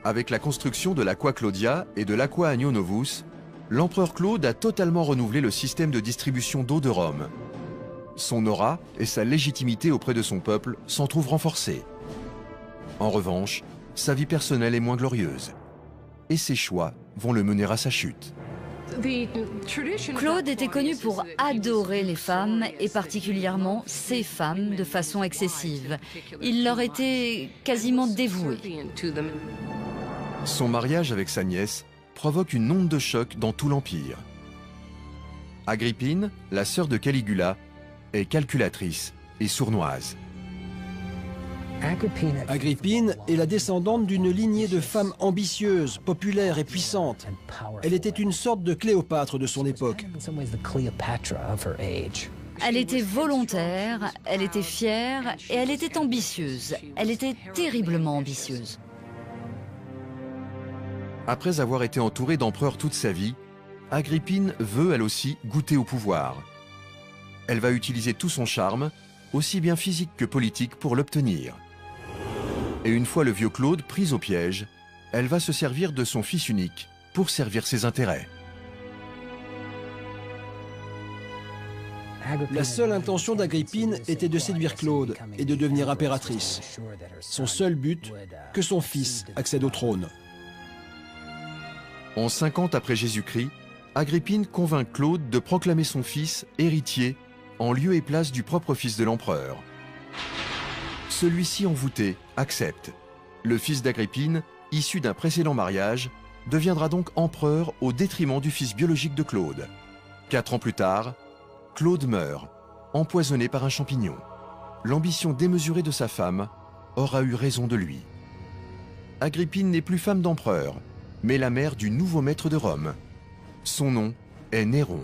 Avec la construction de l'Aqua Claudia et de l'Aqua Agno Novus, l'empereur Claude a totalement renouvelé le système de distribution d'eau de Rome. Son aura et sa légitimité auprès de son peuple s'en trouvent renforcées. En revanche, sa vie personnelle est moins glorieuse. Et ses choix vont le mener à sa chute. Claude était connu pour adorer les femmes, et particulièrement ces femmes, de façon excessive. Il leur était quasiment dévoué. Son mariage avec sa nièce provoque une onde de choc dans tout l'Empire. Agrippine, la sœur de Caligula, est calculatrice et sournoise. Agrippine est la descendante d'une lignée de femmes ambitieuses, populaires et puissantes. Elle était une sorte de Cléopâtre de son époque. Elle était volontaire, elle était fière et elle était ambitieuse. Elle était terriblement ambitieuse. Après avoir été entourée d'empereurs toute sa vie, Agrippine veut elle aussi goûter au pouvoir. Elle va utiliser tout son charme, aussi bien physique que politique, pour l'obtenir. Et une fois le vieux Claude pris au piège, elle va se servir de son fils unique pour servir ses intérêts. La seule intention d'Agrippine était de séduire Claude et de devenir impératrice. Son seul but, que son fils accède au trône. En 50 après Jésus-Christ, Agrippine convainc Claude de proclamer son fils héritier en lieu et place du propre fils de l'empereur. Celui-ci, envoûté, accepte. Le fils d'Agrippine, issu d'un précédent mariage, deviendra donc empereur au détriment du fils biologique de Claude. 4 ans plus tard, Claude meurt, empoisonné par un champignon. L'ambition démesurée de sa femme aura eu raison de lui. Agrippine n'est plus femme d'empereur, mais la mère du nouveau maître de Rome. Son nom est Néron.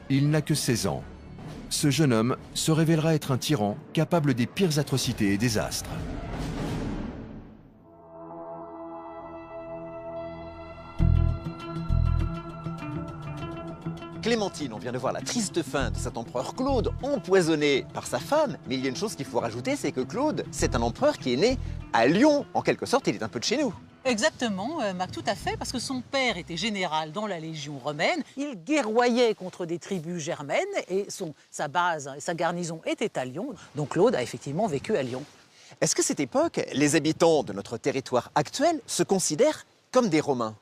Il n'a que 16 ans. Ce jeune homme se révélera être un tyran capable des pires atrocités et désastres. Clémentine, on vient de voir la triste fin de cet empereur Claude, empoisonné par sa femme. Mais il y a une chose qu'il faut rajouter, c'est que Claude, c'est un empereur qui est né à Lyon. En quelque sorte, il est un peu de chez nous. Exactement, Mac, tout à fait, parce que son père était général dans la Légion romaine. Il guerroyait contre des tribus germaines et sa base et sa garnison étaient à Lyon. Donc Claude a effectivement vécu à Lyon. Est-ce qu'à cette époque, les habitants de notre territoire actuel se considèrent comme des Romains ?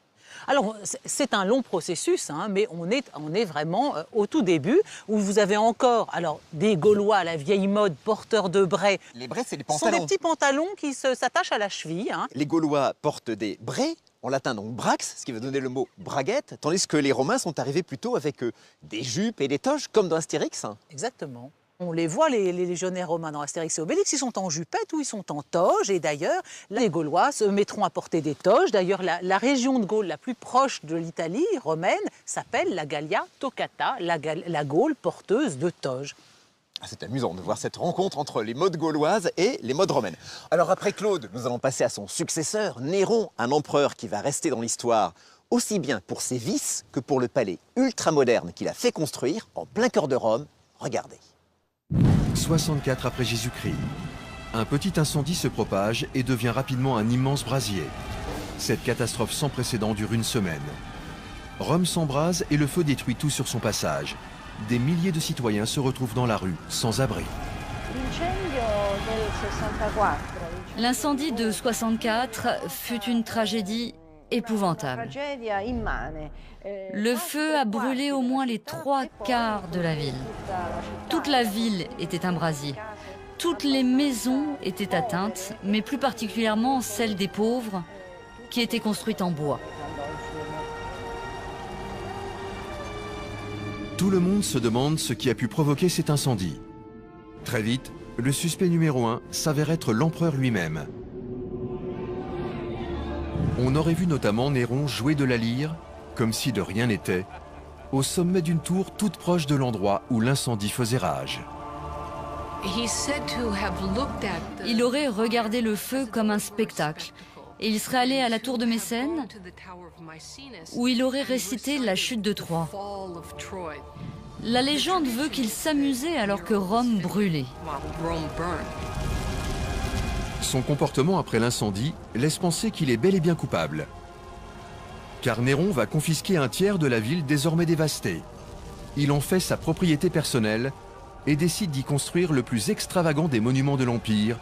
Alors, c'est un long processus, hein, mais on est vraiment au tout début, où vous avez encore des Gaulois à la vieille mode, porteurs de braies. Les braies, c'est des pantalons. Ce sont des petits pantalons qui s'attachent à la cheville. Hein. Les Gaulois portent des braies, en latin donc brax, ce qui va donner le mot braguette, tandis que les Romains sont arrivés plutôt avec des jupes et des toges, comme dans Astérix. Exactement. On les voit, les légionnaires romains dans Astérix et Obélix, ils sont en jupette ou ils sont en toge. Et d'ailleurs, les Gaulois se mettront à porter des toges. D'ailleurs, la région de Gaule la plus proche de l'Italie romaine s'appelle la Gallia Toccata, la Gaule porteuse de toges. C'est amusant de voir cette rencontre entre les modes gauloises et les modes romaines. Alors après Claude, nous allons passer à son successeur, Néron, un empereur qui va rester dans l'histoire aussi bien pour ses vices que pour le palais ultramoderne qu'il a fait construire en plein cœur de Rome. Regardez. 64 après Jésus-Christ. Un petit incendie se propage et devient rapidement un immense brasier. Cette catastrophe sans précédent dure une semaine. Rome s'embrase et le feu détruit tout sur son passage. Des milliers de citoyens se retrouvent dans la rue, sans abri. L'incendie de 64 fut une tragédie épouvantable. Le feu a brûlé au moins les 3/4 de la ville. Toute la ville était un brasier. Toutes les maisons étaient atteintes, mais plus particulièrement celles des pauvres, qui étaient construites en bois. Tout le monde se demande ce qui a pu provoquer cet incendie. Très vite, le suspect numéro 1 s'avère être l'empereur lui-même. On aurait vu notamment Néron jouer de la lyre, comme si de rien n'était, au sommet d'une tour toute proche de l'endroit où l'incendie faisait rage. Il aurait regardé le feu comme un spectacle, et il serait allé à la tour de Mécène, où il aurait récité la chute de Troie. La légende veut qu'il s'amusait alors que Rome brûlait. Son comportement après l'incendie laisse penser qu'il est bel et bien coupable. Car Néron va confisquer un tiers de la ville désormais dévastée. Il en fait sa propriété personnelle et décide d'y construire le plus extravagant des monuments de l'Empire,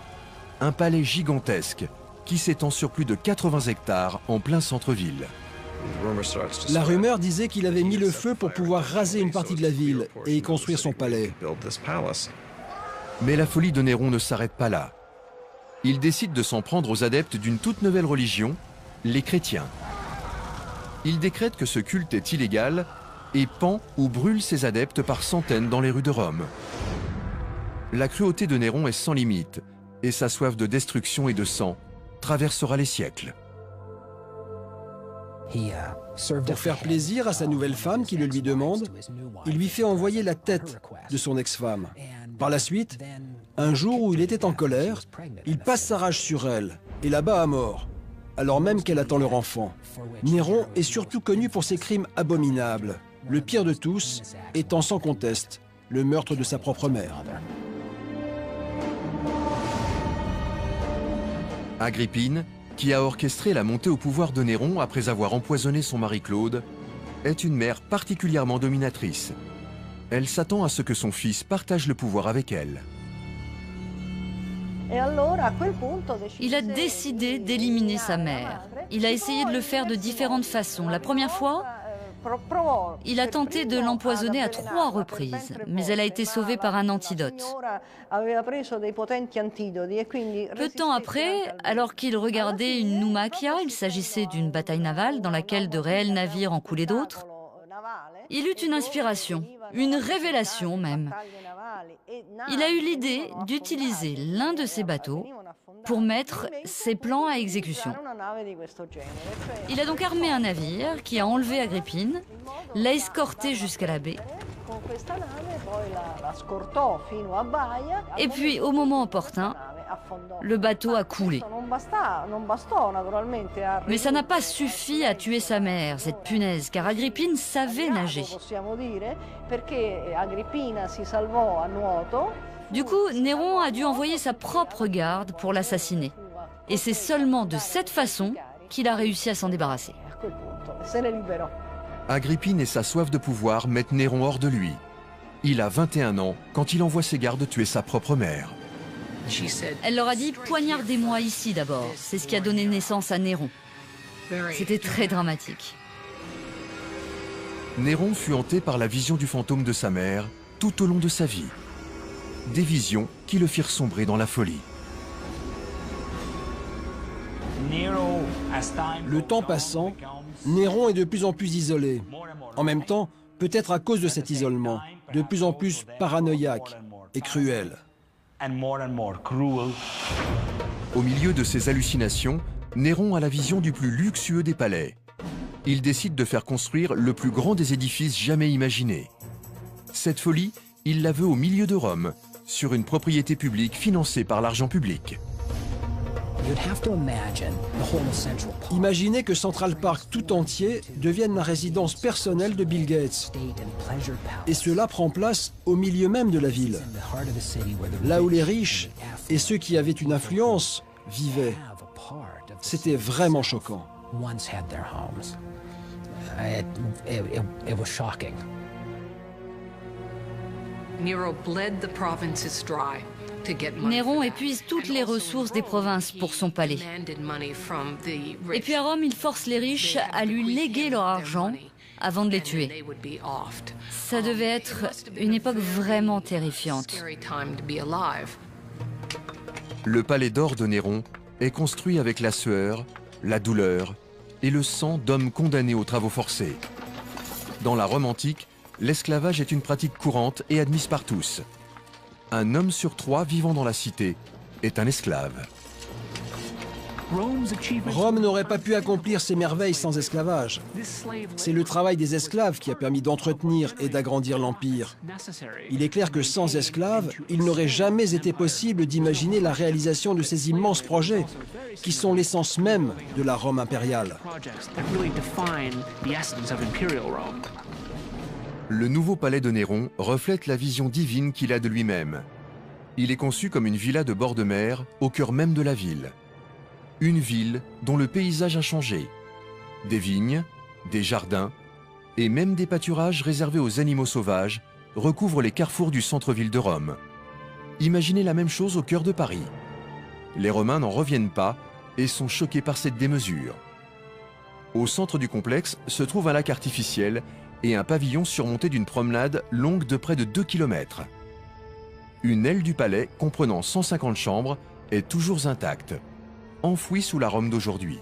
un palais gigantesque qui s'étend sur plus de 80 hectares en plein centre-ville. La rumeur disait qu'il avait mis le feu pour pouvoir raser une partie de la ville et y construire son palais. Mais la folie de Néron ne s'arrête pas là. Il décide de s'en prendre aux adeptes d'une toute nouvelle religion, les chrétiens. Il décrète que ce culte est illégal et pend ou brûle ses adeptes par centaines dans les rues de Rome. La cruauté de Néron est sans limite et sa soif de destruction et de sang traversera les siècles. Pour faire plaisir à sa nouvelle femme qui le lui demande, il lui fait envoyer la tête de son ex-femme. Par la suite, un jour où il était en colère, il passe sa rage sur elle et la bat à mort, alors même qu'elle attend leur enfant. Néron est surtout connu pour ses crimes abominables, le pire de tous étant sans conteste le meurtre de sa propre mère. Agrippine, qui a orchestré la montée au pouvoir de Néron après avoir empoisonné son mari Claude, est une mère particulièrement dominatrice. Elle s'attend à ce que son fils partage le pouvoir avec elle. Il a décidé d'éliminer sa mère. Il a essayé de le faire de différentes façons. La première fois, il a tenté de l'empoisonner à 3 reprises, mais elle a été sauvée par un antidote. Peu de temps après, alors qu'il regardait une Numakia, il s'agissait d'une bataille navale dans laquelle de réels navires en coulaient d'autres, il eut une inspiration, une révélation même. Il a eu l'idée d'utiliser l'un de ses bateaux pour mettre ses plans à exécution. Il a donc armé un navire qui a enlevé Agrippine, l'a escorté jusqu'à la baie, et puis au moment opportun, le bateau a coulé. Mais ça n'a pas suffi à tuer sa mère, cette punaise, car Agrippine savait nager. Du coup, Néron a dû envoyer sa propre garde pour l'assassiner. Et c'est seulement de cette façon qu'il a réussi à s'en débarrasser. Agrippine et sa soif de pouvoir mettent Néron hors de lui. Il a 21 ans quand il envoie ses gardes tuer sa propre mère. Elle leur a dit « Poignardez-moi ici d'abord ». C'est ce qui a donné naissance à Néron. C'était très dramatique. Néron fut hanté par la vision du fantôme de sa mère tout au long de sa vie. Des visions qui le firent sombrer dans la folie. Le temps passant, Néron est de plus en plus isolé. En même temps, peut-être à cause de cet isolement, de plus en plus paranoïaque et cruel. Au milieu de ses hallucinations, Néron a la vision du plus luxueux des palais. Il décide de faire construire le plus grand des édifices jamais imaginés. Cette folie, il la veut au milieu de Rome, sur une propriété publique financée par l'argent public. Imaginez que Central Park tout entier devienne la résidence personnelle de Bill Gates. Et cela prend place au milieu même de la ville, là où les riches et ceux qui avaient une influence vivaient. C'était vraiment choquant. Néron épuise toutes les ressources des provinces pour son palais. Et puis à Rome, il force les riches à lui léguer leur argent avant de les tuer. Ça devait être une époque vraiment terrifiante. Le palais d'or de Néron est construit avec la sueur, la douleur et le sang d'hommes condamnés aux travaux forcés. Dans la Rome antique, l'esclavage est une pratique courante et admise par tous. Un homme sur 3 vivant dans la cité est un esclave. Rome n'aurait pas pu accomplir ses merveilles sans esclavage. C'est le travail des esclaves qui a permis d'entretenir et d'agrandir l'Empire. Il est clair que sans esclaves, il n'aurait jamais été possible d'imaginer la réalisation de ces immenses projets, qui sont l'essence même de la Rome impériale. Le nouveau palais de Néron reflète la vision divine qu'il a de lui-même. Il est conçu comme une villa de bord de mer au cœur même de la ville. Une ville dont le paysage a changé. Des vignes, des jardins et même des pâturages réservés aux animaux sauvages recouvrent les carrefours du centre-ville de Rome. Imaginez la même chose au cœur de Paris. Les Romains n'en reviennent pas et sont choqués par cette démesure. Au centre du complexe se trouve un lac artificiel et un pavillon surmonté d'une promenade longue de près de 2 km. Une aile du palais comprenant 150 chambres est toujours intacte, enfouie sous la Rome d'aujourd'hui.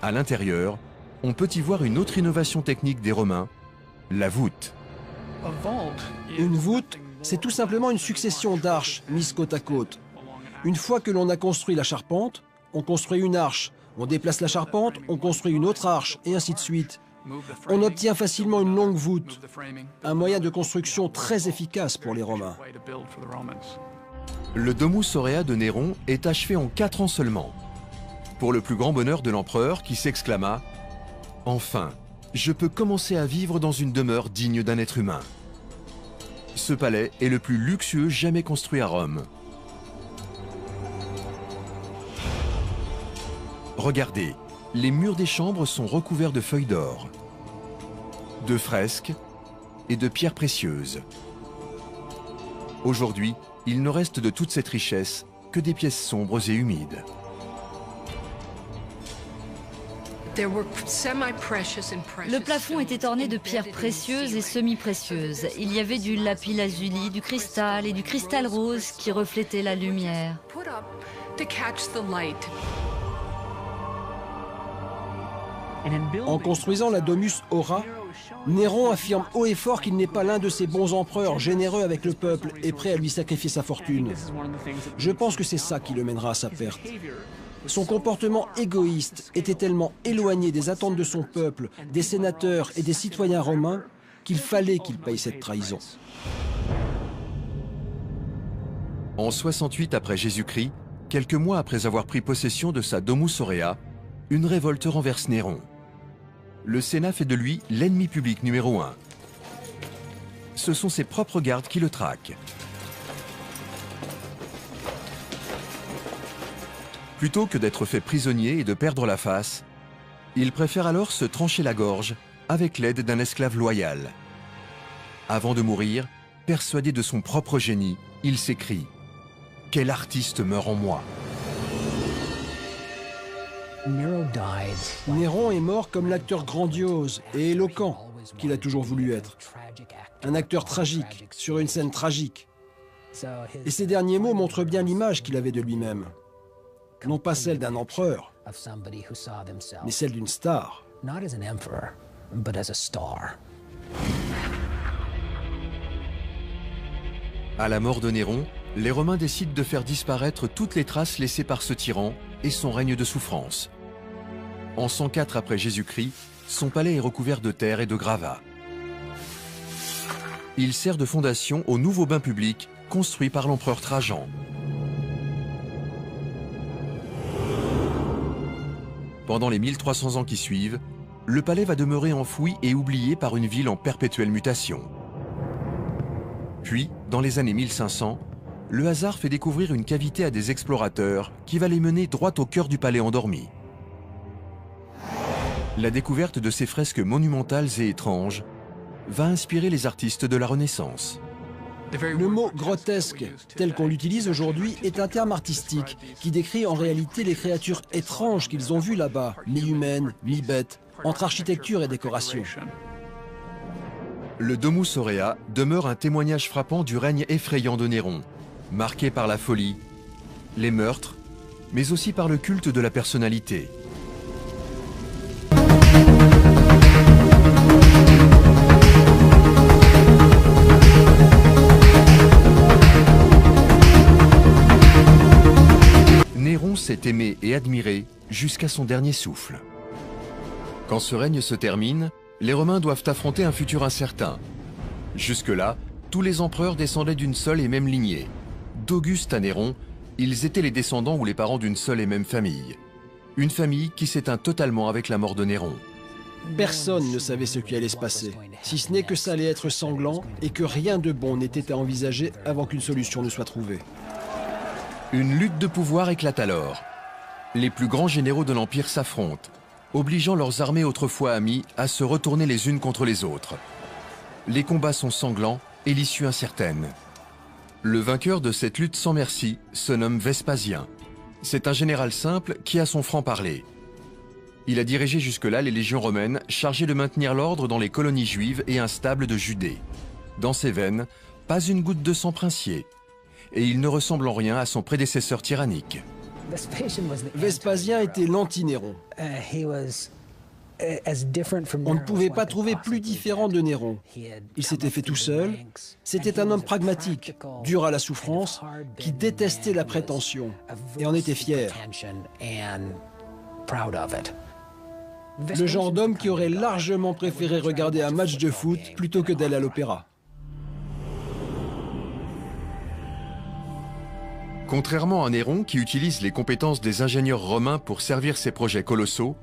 À l'intérieur, on peut y voir une autre innovation technique des Romains, la voûte. Une voûte, c'est tout simplement une succession d'arches mises côte à côte. Une fois que l'on a construit la charpente, on construit une arche. On déplace la charpente, on construit une autre arche, et ainsi de suite. On obtient facilement une longue voûte, un moyen de construction très efficace pour les Romains. Le Domus Aurea de Néron est achevé en 4 ans seulement. Pour le plus grand bonheur de l'empereur qui s'exclama « Enfin, je peux commencer à vivre dans une demeure digne d'un être humain ». Ce palais est le plus luxueux jamais construit à Rome. Regardez, les murs des chambres sont recouverts de feuilles d'or, de fresques et de pierres précieuses. Aujourd'hui, il ne reste de toute cette richesse que des pièces sombres et humides. Le plafond était orné de pierres précieuses et semi-précieuses. Il y avait du lapis-lazuli, du cristal et du cristal rose qui reflétaient la lumière. En construisant la Domus Aurea, Néron affirme haut et fort qu'il n'est pas l'un de ces bons empereurs généreux avec le peuple et prêt à lui sacrifier sa fortune. Je pense que c'est ça qui le mènera à sa perte. Son comportement égoïste était tellement éloigné des attentes de son peuple, des sénateurs et des citoyens romains qu'il fallait qu'il paye cette trahison. En 68 après Jésus-Christ, quelques mois après avoir pris possession de sa Domus Aurea, une révolte renverse Néron. Le Sénat fait de lui l'ennemi public numéro 1. Ce sont ses propres gardes qui le traquent. Plutôt que d'être fait prisonnier et de perdre la face, il préfère alors se trancher la gorge avec l'aide d'un esclave loyal. Avant de mourir, persuadé de son propre génie, il s'écrie « Quel artiste meurt en moi ?» Néron est mort comme l'acteur grandiose et éloquent qu'il a toujours voulu être. Un acteur tragique, sur une scène tragique. Et ces derniers mots montrent bien l'image qu'il avait de lui-même. Non pas celle d'un empereur, mais celle d'une star. À la mort de Néron, les Romains décident de faire disparaître toutes les traces laissées par ce tyran et son règne de souffrance. En 104 après Jésus-Christ, son palais est recouvert de terre et de gravats. Il sert de fondation au nouveau bain public construit par l'empereur Trajan. Pendant les 1300 ans qui suivent, le palais va demeurer enfoui et oublié par une ville en perpétuelle mutation. Puis, dans les années 1500, le hasard fait découvrir une cavité à des explorateurs qui va les mener droit au cœur du palais endormi. La découverte de ces fresques monumentales et étranges va inspirer les artistes de la Renaissance. Le mot « grotesque », tel qu'on l'utilise aujourd'hui, est un terme artistique qui décrit en réalité les créatures étranges qu'ils ont vues là-bas, mi-humaines, mi-bêtes, entre architecture et décoration. Le Domus Aurea demeure un témoignage frappant du règne effrayant de Néron, marqué par la folie, les meurtres, mais aussi par le culte de la personnalité. Néron s'est aimé et admiré jusqu'à son dernier souffle. Quand ce règne se termine, les Romains doivent affronter un futur incertain. Jusque-là, tous les empereurs descendaient d'une seule et même lignée. D'Auguste à Néron, ils étaient les descendants ou les parents d'une seule et même famille. Une famille qui s'éteint totalement avec la mort de Néron. Personne ne savait ce qui allait se passer, si ce n'est que ça allait être sanglant et que rien de bon n'était à envisager avant qu'une solution ne soit trouvée. Une lutte de pouvoir éclate alors. Les plus grands généraux de l'Empire s'affrontent, obligeant leurs armées autrefois amies à se retourner les unes contre les autres. Les combats sont sanglants et l'issue incertaine. Le vainqueur de cette lutte sans merci se nomme Vespasien. C'est un général simple qui a son franc-parler. Il a dirigé jusque-là les légions romaines chargées de maintenir l'ordre dans les colonies juives et instables de Judée. Dans ses veines, pas une goutte de sang princier. Et il ne ressemble en rien à son prédécesseur tyrannique. Vespasien était l'anti-Néron. On ne pouvait pas trouver plus différent de Néron. Il s'était fait tout seul. C'était un homme pragmatique, dur à la souffrance, qui détestait la prétention et en était fier. Le genre d'homme qui aurait largement préféré regarder un match de foot plutôt que d'aller à l'opéra. Contrairement à Néron, qui utilise les compétences des ingénieurs romains pour servir ses projets colossaux,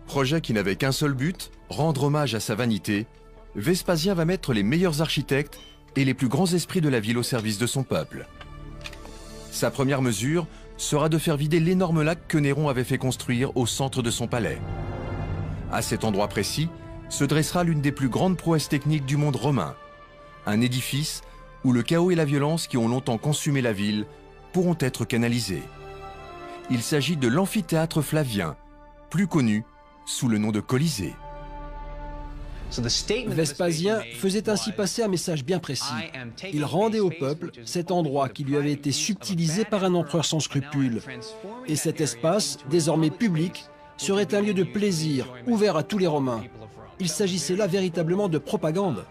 projets qui n'avaient qu'un seul but, rendre hommage à sa vanité, Vespasien va mettre les meilleurs architectes et les plus grands esprits de la ville au service de son peuple. Sa première mesure sera de faire vider l'énorme lac que Néron avait fait construire au centre de son palais. À cet endroit précis se dressera l'une des plus grandes prouesses techniques du monde romain, un édifice où le chaos et la violence qui ont longtemps consumé la ville pourront être canalisés. Il s'agit de l'amphithéâtre Flavien, plus connu sous le nom de Colisée. Vespasien faisait ainsi passer un message bien précis. Il rendait au peuple cet endroit qui lui avait été subtilisé par un empereur sans scrupules. Et cet espace, désormais public, serait un lieu de plaisir, ouvert à tous les Romains. Il s'agissait là véritablement de propagande.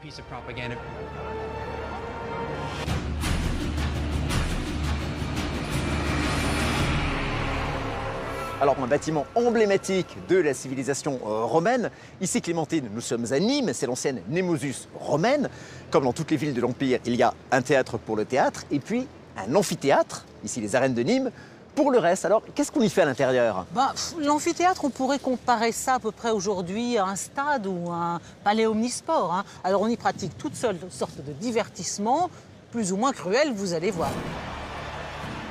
Alors, un bâtiment emblématique de la civilisation romaine. Ici, Clémentine, nous sommes à Nîmes, c'est l'ancienne Nemosus romaine. Comme dans toutes les villes de l'Empire, il y a un théâtre pour le théâtre et puis un amphithéâtre, ici les arènes de Nîmes, pour le reste. Alors, qu'est-ce qu'on y fait à l'intérieur? L'amphithéâtre, on pourrait comparer ça à peu près aujourd'hui à un stade ou un palais omnisport, hein. Alors, on y pratique toutes sortes de divertissements, plus ou moins cruels, vous allez voir.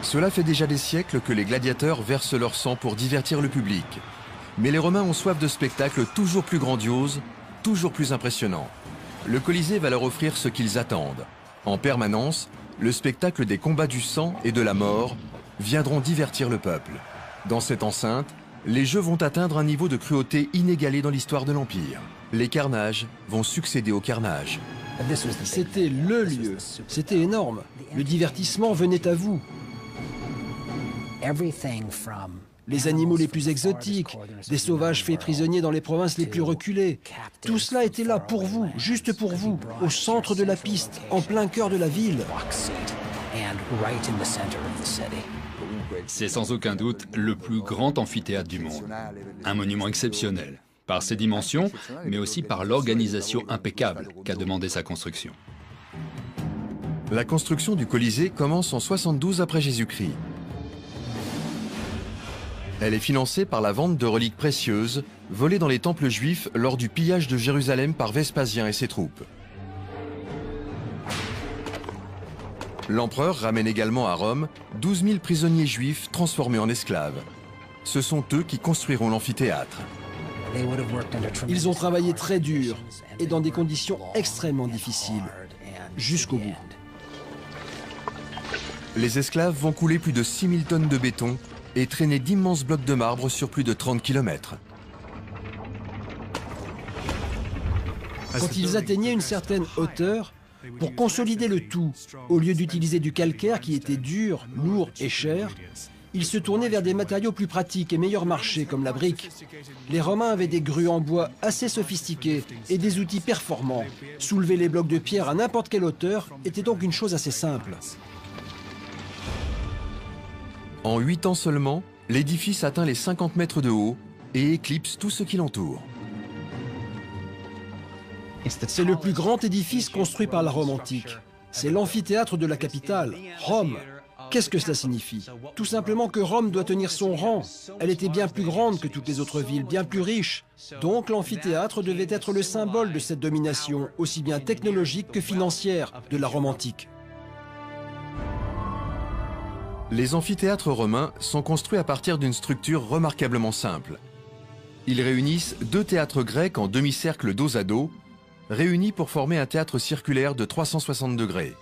Cela fait déjà des siècles que les gladiateurs versent leur sang pour divertir le public. Mais les Romains ont soif de spectacles toujours plus grandioses, toujours plus impressionnants. Le Colisée va leur offrir ce qu'ils attendent. En permanence, le spectacle des combats du sang et de la mort viendront divertir le peuple. Dans cette enceinte, les jeux vont atteindre un niveau de cruauté inégalé dans l'histoire de l'Empire. Les carnages vont succéder aux carnages. C'était le lieu. C'était énorme. Le divertissement venait à vous. Les animaux les plus exotiques, des sauvages faits prisonniers dans les provinces les plus reculées. Tout cela était là pour vous, juste pour vous, au centre de la piste, en plein cœur de la ville. C'est sans aucun doute le plus grand amphithéâtre du monde. Un monument exceptionnel, par ses dimensions, mais aussi par l'organisation impeccable qu'a demandé sa construction. La construction du Colisée commence en 72 après Jésus-Christ. Elle est financée par la vente de reliques précieuses volées dans les temples juifs lors du pillage de Jérusalem par Vespasien et ses troupes. L'empereur ramène également à Rome 12 000 prisonniers juifs transformés en esclaves. Ce sont eux qui construiront l'amphithéâtre. Ils ont travaillé très dur et dans des conditions extrêmement difficiles, jusqu'au bout. Les esclaves vont couler plus de 6 000 tonnes de béton et traîner d'immenses blocs de marbre sur plus de 30 km. Quand ils atteignaient une certaine hauteur, pour consolider le tout, au lieu d'utiliser du calcaire qui était dur, lourd et cher, ils se tournaient vers des matériaux plus pratiques et meilleurs marchés comme la brique. Les Romains avaient des grues en bois assez sophistiquées et des outils performants. Soulever les blocs de pierre à n'importe quelle hauteur était donc une chose assez simple. En 8 ans seulement, l'édifice atteint les 50 mètres de haut et éclipse tout ce qui l'entoure. C'est le plus grand édifice construit par la Rome antique. C'est l'amphithéâtre de la capitale, Rome. Qu'est-ce que cela signifie? Tout simplement que Rome doit tenir son rang. Elle était bien plus grande que toutes les autres villes, bien plus riche. Donc l'amphithéâtre devait être le symbole de cette domination, aussi bien technologique que financière, de la Rome antique. Les amphithéâtres romains sont construits à partir d'une structure remarquablement simple. Ils réunissent 2 théâtres grecs en demi-cercle dos à dos, réunis pour former un théâtre circulaire de 360 degrés.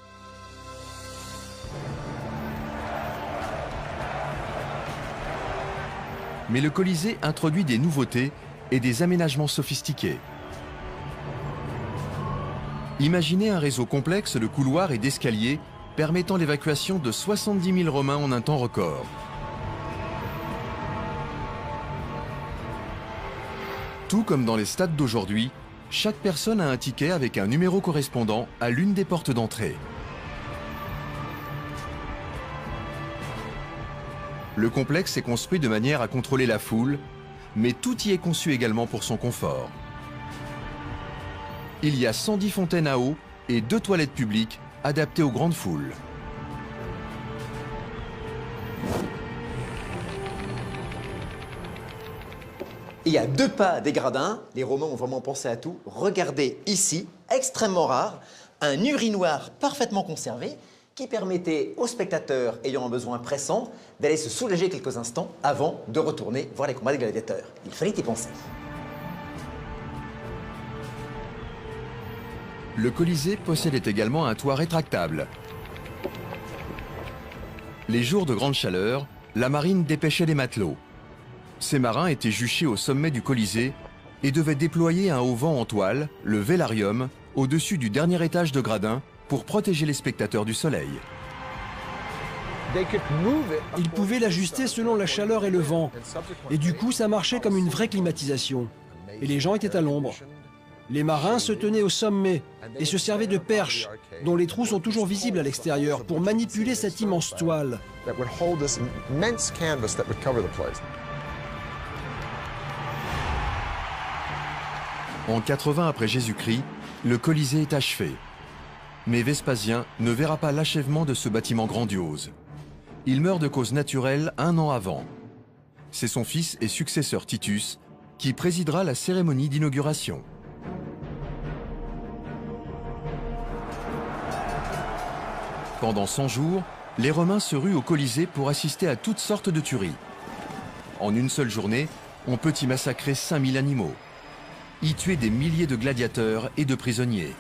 Mais le Colisée introduit des nouveautés et des aménagements sophistiqués. Imaginez un réseau complexe de couloirs et d'escaliers permettant l'évacuation de 70 000 Romains en un temps record. Tout comme dans les stades d'aujourd'hui, chaque personne a un ticket avec un numéro correspondant à l'une des portes d'entrée. Le complexe est construit de manière à contrôler la foule, mais tout y est conçu également pour son confort. Il y a 110 fontaines à eau et 2 toilettes publiques adaptées aux grandes foules. Il y a 2 pas des gradins, les Romains ont vraiment pensé à tout. Regardez ici, extrêmement rare, un urinoir parfaitement conservé qui permettait aux spectateurs ayant un besoin pressant d'aller se soulager quelques instants avant de retourner voir les combats des gladiateurs. Il fallait y penser. Le Colisée possédait également un toit rétractable. Les jours de grande chaleur, la marine dépêchait les matelots. Ces marins étaient juchés au sommet du Colisée et devaient déployer un auvent en toile, le vélarium, au-dessus du dernier étage de gradin pour protéger les spectateurs du soleil. Ils pouvaient l'ajuster selon la chaleur et le vent. Et du coup, ça marchait comme une vraie climatisation. Et les gens étaient à l'ombre. Les marins se tenaient au sommet et se servaient de perches, dont les trous sont toujours visibles à l'extérieur, pour manipuler cette immense toile. En 80 après Jésus-Christ, le Colisée est achevé. Mais Vespasien ne verra pas l'achèvement de ce bâtiment grandiose. Il meurt de cause naturelle 1 an avant. C'est son fils et successeur Titus qui présidera la cérémonie d'inauguration. Pendant 100 jours, les Romains se ruent au Colisée pour assister à toutes sortes de tueries. En une seule journée, on peut y massacrer 5000 animaux, y tuer des milliers de gladiateurs et de prisonniers.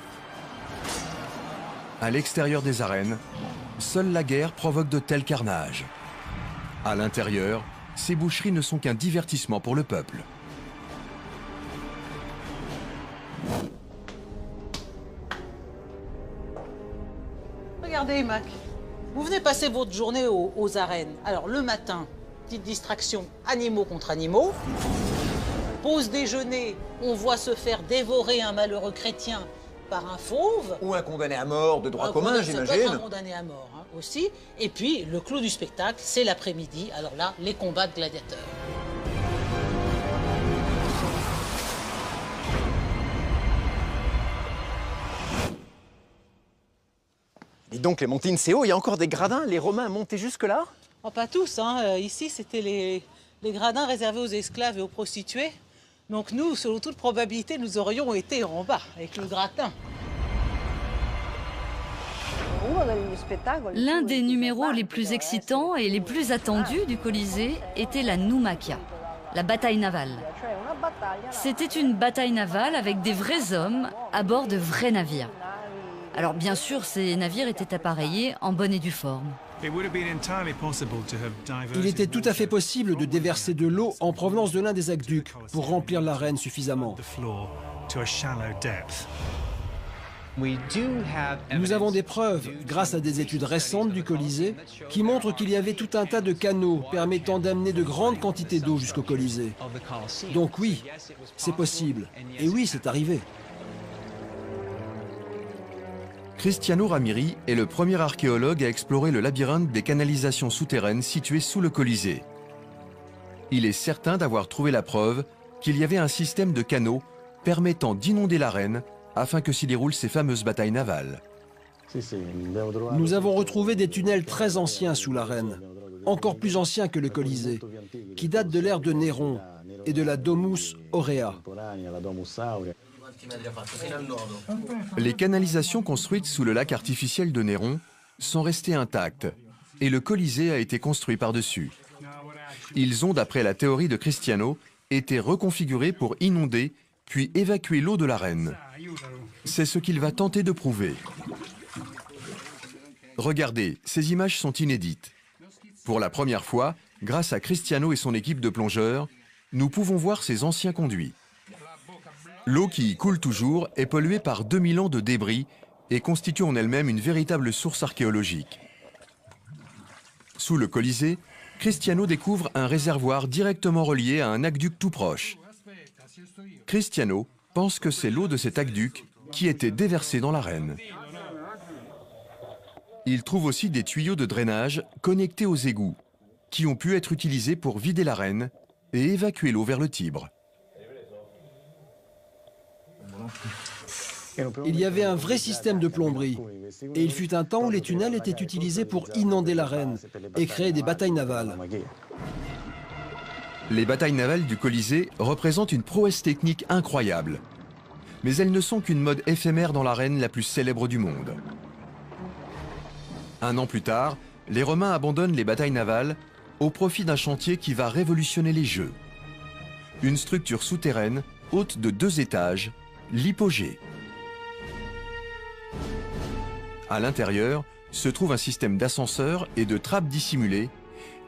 À l'extérieur des arènes, seule la guerre provoque de tels carnages. À l'intérieur, ces boucheries ne sont qu'un divertissement pour le peuple. Regardez, Mac, vous venez passer votre journée aux arènes. Alors, le matin, petite distraction, animaux contre animaux. Pause déjeuner, on voit se faire dévorer un malheureux chrétien par un fauve. Ou un condamné à mort de droit commun, j'imagine. Un condamné à mort aussi. Et puis, le clou du spectacle, c'est l'après-midi. Alors là, les combats de gladiateurs. Et donc, Clémentine, c'est haut, il y a encore des gradins. Les Romains montaient jusque-là? Oh, pas tous, hein. Ici, c'était les gradins réservés aux esclaves et aux prostituées. Donc nous, selon toute probabilité, nous aurions été en bas, avec le gratin. L'un des numéros les plus excitants et les plus attendus du Colisée était la Numaquia, la bataille navale. C'était une bataille navale avec des vrais hommes à bord de vrais navires. Alors bien sûr, ces navires étaient appareillés en bonne et due forme. Il était tout à fait possible de déverser de l'eau en provenance de l'un des aqueducs pour remplir l'arène suffisamment. Nous avons des preuves, grâce à des études récentes du Colisée, qui montrent qu'il y avait tout un tas de canaux permettant d'amener de grandes quantités d'eau jusqu'au Colisée. Donc oui, c'est possible. Et oui, c'est arrivé. Cristiano Ramiri est le premier archéologue à explorer le labyrinthe des canalisations souterraines situées sous le Colisée. Il est certain d'avoir trouvé la preuve qu'il y avait un système de canaux permettant d'inonder l'arène afin que s'y déroulent ces fameuses batailles navales. Nous avons retrouvé des tunnels très anciens sous l'arène, encore plus anciens que le Colisée, qui datent de l'ère de Néron et de la Domus Aurea. Les canalisations construites sous le lac artificiel de Néron sont restées intactes et le Colisée a été construit par-dessus. Ils ont, d'après la théorie de Cristiano, été reconfigurés pour inonder puis évacuer l'eau de l'arène. C'est ce qu'il va tenter de prouver. Regardez, ces images sont inédites. Pour la première fois, grâce à Cristiano et son équipe de plongeurs, nous pouvons voir ces anciens conduits. L'eau qui y coule toujours est polluée par 2000 ans de débris et constitue en elle-même une véritable source archéologique. Sous le Colisée, Cristiano découvre un réservoir directement relié à un aqueduc tout proche. Cristiano pense que c'est l'eau de cet aqueduc qui était déversée dans l'arène. Il trouve aussi des tuyaux de drainage connectés aux égouts, qui ont pu être utilisés pour vider l'arène et évacuer l'eau vers le Tibre. Il y avait un vrai système de plomberie, et il fut un temps où les tunnels étaient utilisés pour inonder l'arène et créer des batailles navales. Les batailles navales du Colisée représentent une prouesse technique incroyable. Mais elles ne sont qu'une mode éphémère dans l'arène la plus célèbre du monde. Un an plus tard, les Romains abandonnent les batailles navales au profit d'un chantier qui va révolutionner les Jeux. Une structure souterraine, haute de 2 étages, l'hypogée. À l'intérieur se trouve un système d'ascenseurs et de trappes dissimulées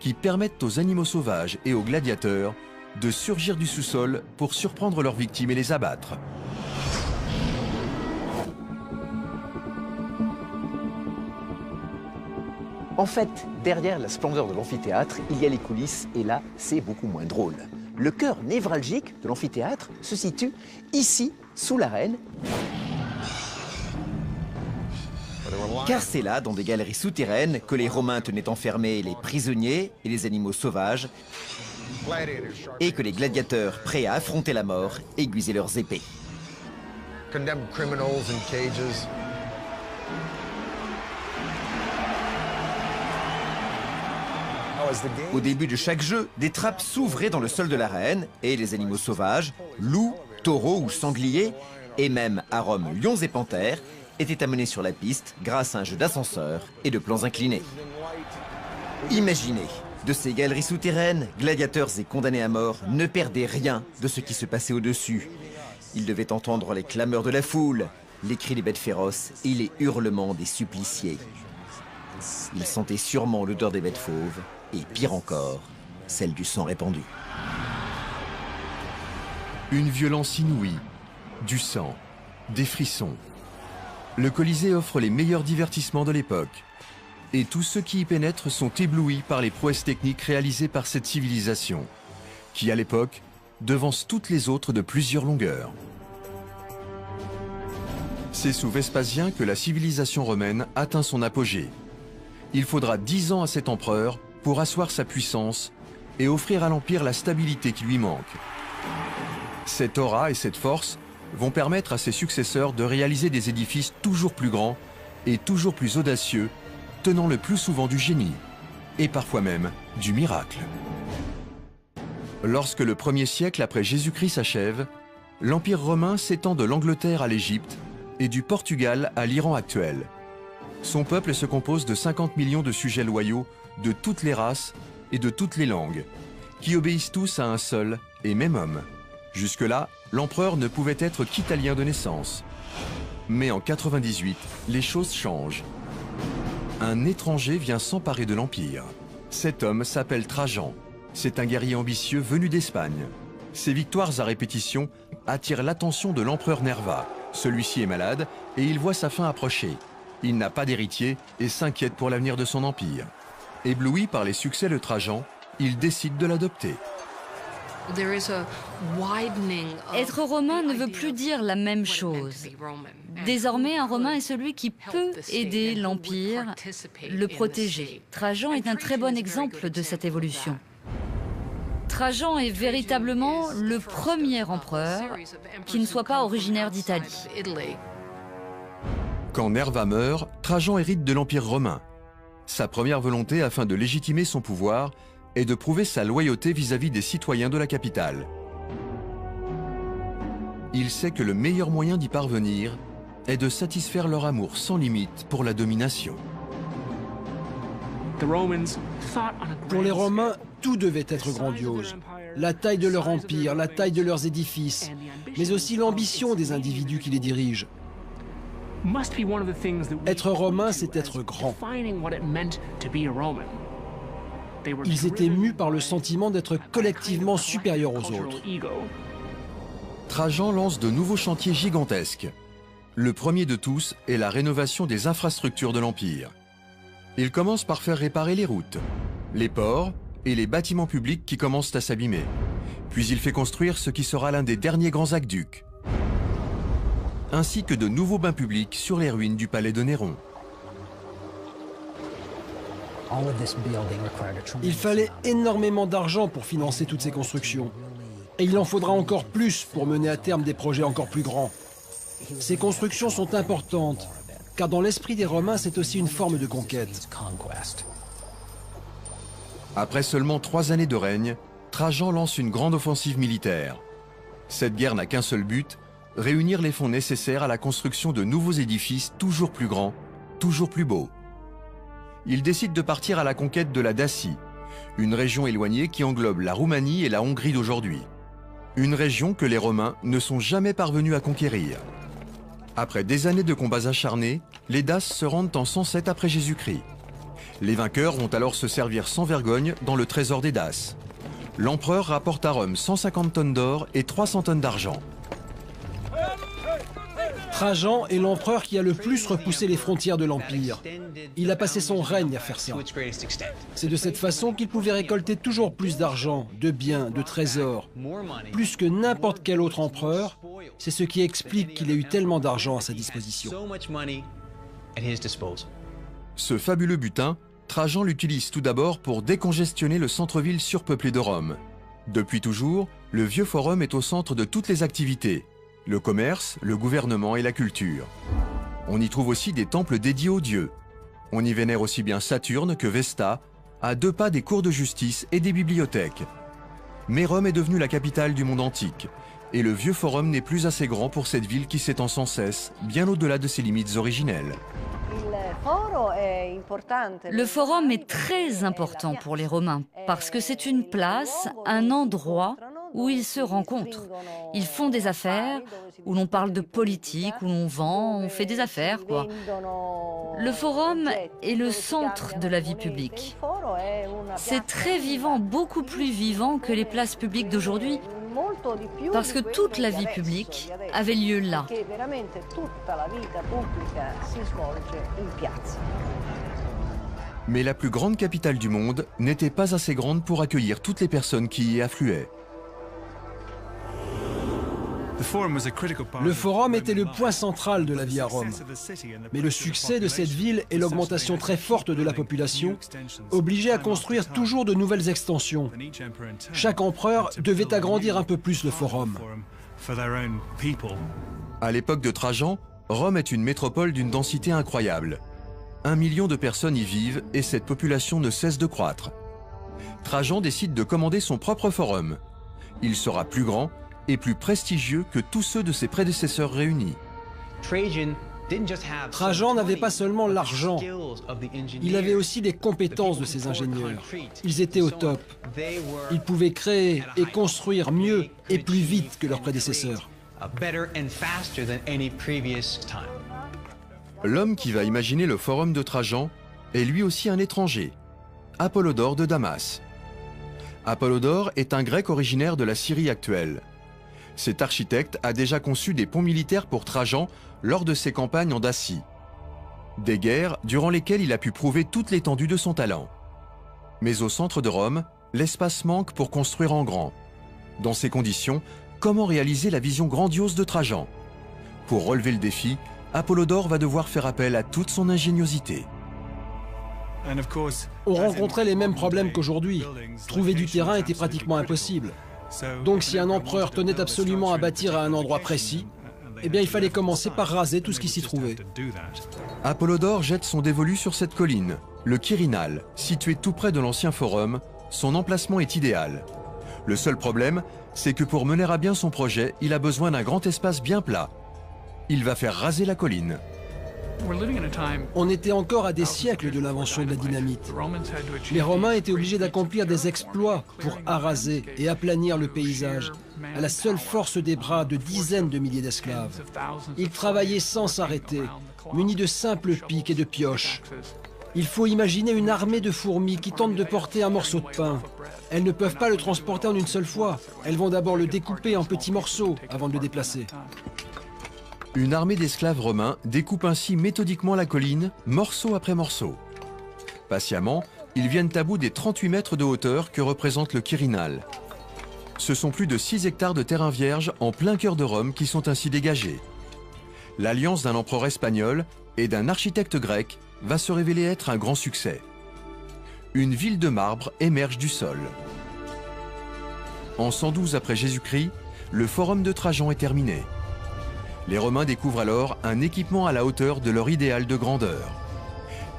qui permettent aux animaux sauvages et aux gladiateurs de surgir du sous-sol pour surprendre leurs victimes et les abattre. En fait, derrière la splendeur de l'amphithéâtre, il y a les coulisses, et là, c'est beaucoup moins drôle. Le cœur névralgique de l'amphithéâtre se situe ici, sous l'arène, car c'est là, dans des galeries souterraines, que les Romains tenaient enfermés les prisonniers et les animaux sauvages, et que les gladiateurs, prêts à affronter la mort, aiguisaient leurs épées. Au début de chaque jeu, des trappes s'ouvraient dans le sol de l'arène et les animaux sauvages, loups, taureaux ou sangliers, et même à Rome, lions et panthères, étaient amenés sur la piste grâce à un jeu d'ascenseurs et de plans inclinés. Imaginez, de ces galeries souterraines, gladiateurs et condamnés à mort ne perdaient rien de ce qui se passait au-dessus. Ils devaient entendre les clameurs de la foule, les cris des bêtes féroces et les hurlements des suppliciés. Ils sentaient sûrement l'odeur des bêtes fauves, et pire encore, celle du sang répandu. Une violence inouïe, du sang, des frissons. Le Colisée offre les meilleurs divertissements de l'époque. Et tous ceux qui y pénètrent sont éblouis par les prouesses techniques réalisées par cette civilisation, qui à l'époque devance toutes les autres de plusieurs longueurs. C'est sous Vespasien que la civilisation romaine atteint son apogée. Il faudra 10 ans à cet empereur pour asseoir sa puissance et offrir à l'Empire la stabilité qui lui manque. Cette aura et cette force vont permettre à ses successeurs de réaliser des édifices toujours plus grands et toujours plus audacieux, tenant le plus souvent du génie, et parfois même du miracle. Lorsque le 1er siècle après Jésus-Christ s'achève, l'Empire romain s'étend de l'Angleterre à l'Égypte et du Portugal à l'Iran actuel. Son peuple se compose de 50 millions de sujets loyaux de toutes les races et de toutes les langues, qui obéissent tous à un seul et même homme. Jusque-là, l'empereur ne pouvait être qu'italien de naissance. Mais en 98, les choses changent. Un étranger vient s'emparer de l'Empire. Cet homme s'appelle Trajan. C'est un guerrier ambitieux venu d'Espagne. Ses victoires à répétition attirent l'attention de l'empereur Nerva. Celui-ci est malade et il voit sa fin approcher. Il n'a pas d'héritier et s'inquiète pour l'avenir de son empire. Ébloui par les succès de Trajan, il décide de l'adopter. Être romain ne veut plus dire la même chose. Désormais, un romain est celui qui peut aider l'Empire, le protéger. Trajan est un très bon exemple de cette évolution. Trajan est véritablement le premier empereur qui ne soit pas originaire d'Italie. Quand Nerva meurt, Trajan hérite de l'Empire romain. Sa première volonté afin de légitimer son pouvoir est de prouver sa loyauté vis-à-vis des citoyens de la capitale. Il sait que le meilleur moyen d'y parvenir est de satisfaire leur amour sans limite pour la domination. Pour les Romains, tout devait être grandiose. La taille de leur empire, la taille de leurs édifices, mais aussi l'ambition des individus qui les dirigent. Être romain, c'est être grand. Ils étaient mus par le sentiment d'être collectivement supérieurs aux autres. Trajan lance de nouveaux chantiers gigantesques. Le premier de tous est la rénovation des infrastructures de l'Empire. Il commence par faire réparer les routes, les ports et les bâtiments publics qui commencent à s'abîmer. Puis il fait construire ce qui sera l'un des derniers grands aqueducs, ainsi que de nouveaux bains publics sur les ruines du palais de Néron. Il fallait énormément d'argent pour financer toutes ces constructions. Et il en faudra encore plus pour mener à terme des projets encore plus grands. Ces constructions sont importantes, car dans l'esprit des Romains, c'est aussi une forme de conquête. Après seulement 3 années de règne, Trajan lance une grande offensive militaire. Cette guerre n'a qu'un seul but, réunir les fonds nécessaires à la construction de nouveaux édifices toujours plus grands, toujours plus beaux. Il décide de partir à la conquête de la Dacie, une région éloignée qui englobe la Roumanie et la Hongrie d'aujourd'hui. Une région que les Romains ne sont jamais parvenus à conquérir. Après des années de combats acharnés, les Daces se rendent en 107 après Jésus-Christ. Les vainqueurs vont alors se servir sans vergogne dans le trésor des Daces. L'empereur rapporte à Rome 150 tonnes d'or et 300 tonnes d'argent. Trajan est l'empereur qui a le plus repoussé les frontières de l'Empire. Il a passé son règne à faire ça. C'est de cette façon qu'il pouvait récolter toujours plus d'argent, de biens, de trésors. Plus que n'importe quel autre empereur, c'est ce qui explique qu'il ait eu tellement d'argent à sa disposition. Ce fabuleux butin, Trajan l'utilise tout d'abord pour décongestionner le centre-ville surpeuplé de Rome. Depuis toujours, le vieux forum est au centre de toutes les activités. Le commerce, le gouvernement et la culture. On y trouve aussi des temples dédiés aux dieux. On y vénère aussi bien Saturne que Vesta, à 2 pas des cours de justice et des bibliothèques. Mais Rome est devenue la capitale du monde antique, et le vieux forum n'est plus assez grand pour cette ville qui s'étend sans cesse, bien au-delà de ses limites originelles. Le forum est très important pour les Romains, parce que c'est une place, un endroit où ils se rencontrent. Ils font des affaires, où l'on parle de politique, où l'on vend, on fait des affaires, quoi. Le forum est le centre de la vie publique. C'est très vivant, beaucoup plus vivant que les places publiques d'aujourd'hui, parce que toute la vie publique avait lieu là. Mais la plus grande capitale du monde n'était pas assez grande pour accueillir toutes les personnes qui y affluaient. Le forum était le point central de la vie à Rome. Mais le succès de cette ville et l'augmentation très forte de la population obligeaient à construire toujours de nouvelles extensions. Chaque empereur devait agrandir un peu plus le forum. À l'époque de Trajan, Rome est une métropole d'une densité incroyable. 1 million de personnes y vivent et cette population ne cesse de croître. Trajan décide de commander son propre forum. Il sera plus grand et plus prestigieux que tous ceux de ses prédécesseurs réunis. Trajan n'avait pas seulement l'argent, il avait aussi les compétences de ses ingénieurs. Ils étaient au top. Ils pouvaient créer et construire mieux et plus vite que leurs prédécesseurs. L'homme qui va imaginer le forum de Trajan est lui aussi un étranger, Apollodore de Damas. Apollodore est un grec originaire de la Syrie actuelle. Cet architecte a déjà conçu des ponts militaires pour Trajan lors de ses campagnes en Dacie. Des guerres durant lesquelles il a pu prouver toute l'étendue de son talent. Mais au centre de Rome, l'espace manque pour construire en grand. Dans ces conditions, comment réaliser la vision grandiose de Trajan? Pour relever le défi, Apollodore va devoir faire appel à toute son ingéniosité. On rencontrait les mêmes problèmes qu'aujourd'hui. Trouver du terrain était pratiquement impossible. Donc si un empereur tenait absolument à bâtir à un endroit précis, eh bien il fallait commencer par raser tout ce qui s'y trouvait. Apollodore jette son dévolu sur cette colline, le Quirinal, situé tout près de l'ancien forum. Son emplacement est idéal. Le seul problème, c'est que pour mener à bien son projet, il a besoin d'un grand espace bien plat. Il va faire raser la colline. On était encore à des siècles de l'invention de la dynamite. Les Romains étaient obligés d'accomplir des exploits pour araser et aplanir le paysage, à la seule force des bras de dizaines de milliers d'esclaves. Ils travaillaient sans s'arrêter, munis de simples pics et de pioches. Il faut imaginer une armée de fourmis qui tentent de porter un morceau de pain. Elles ne peuvent pas le transporter en une seule fois. Elles vont d'abord le découper en petits morceaux avant de le déplacer. Une armée d'esclaves romains découpe ainsi méthodiquement la colline, morceau après morceau. Patiemment, ils viennent à bout des 38 mètres de hauteur que représente le Quirinal. Ce sont plus de 6 hectares de terrain vierge en plein cœur de Rome qui sont ainsi dégagés. L'alliance d'un empereur espagnol et d'un architecte grec va se révéler être un grand succès. Une ville de marbre émerge du sol. En 112 après Jésus-Christ, le forum de Trajan est terminé. Les Romains découvrent alors un équipement à la hauteur de leur idéal de grandeur.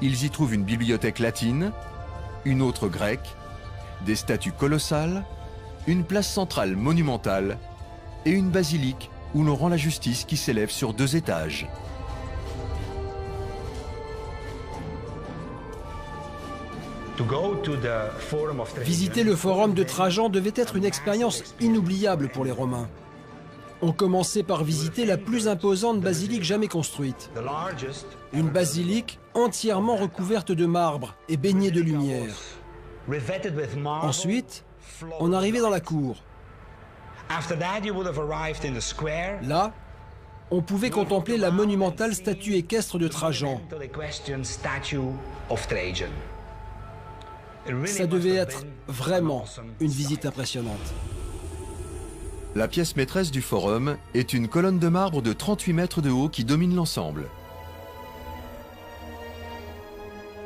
Ils y trouvent une bibliothèque latine, une autre grecque, des statues colossales, une place centrale monumentale et une basilique où l'on rend la justice qui s'élève sur 2 étages. Visiter le forum de Trajan devait être une expérience inoubliable pour les Romains. On commençait par visiter la plus imposante basilique jamais construite. Une basilique entièrement recouverte de marbre et baignée de lumière. Ensuite, on arrivait dans la cour. Là, on pouvait contempler la monumentale statue équestre de Trajan. Ça devait être vraiment une visite impressionnante. La pièce maîtresse du forum est une colonne de marbre de 38 mètres de haut qui domine l'ensemble.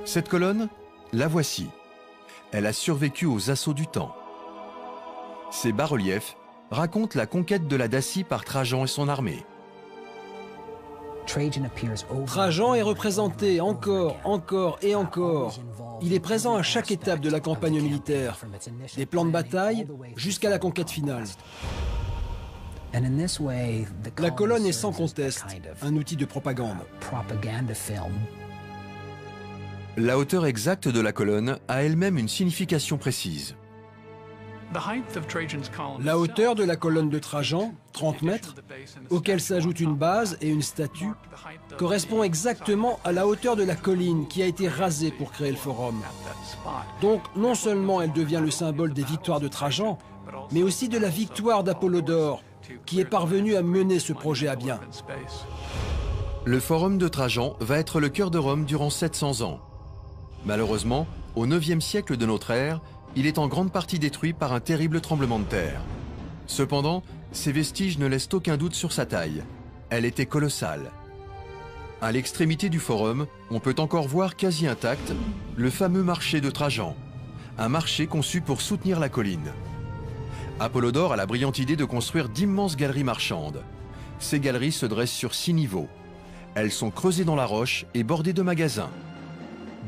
Cette colonne, la voici. Elle a survécu aux assauts du temps. Ces bas-reliefs racontent la conquête de la Dacie par Trajan et son armée. Trajan est représenté encore et encore. Il est présent à chaque étape de la campagne militaire, des plans de bataille jusqu'à la conquête finale. La colonne est sans conteste un outil de propagande. La hauteur exacte de la colonne a elle-même une signification précise. La hauteur de la colonne de Trajan, 30 mètres, auquel s'ajoute une base et une statue, correspond exactement à la hauteur de la colline qui a été rasée pour créer le forum. Donc non seulement elle devient le symbole des victoires de Trajan, mais aussi de la victoire d'Apollodore, qui est parvenu à mener ce projet à bien. Le forum de Trajan va être le cœur de Rome durant 700 ans. Malheureusement, au IXe siècle de notre ère, il est en grande partie détruit par un terrible tremblement de terre. Cependant, ces vestiges ne laissent aucun doute sur sa taille. Elle était colossale. À l'extrémité du forum, on peut encore voir quasi intact le fameux marché de Trajan, un marché conçu pour soutenir la colline. Apollodore a la brillante idée de construire d'immenses galeries marchandes. Ces galeries se dressent sur 6 niveaux. Elles sont creusées dans la roche et bordées de magasins.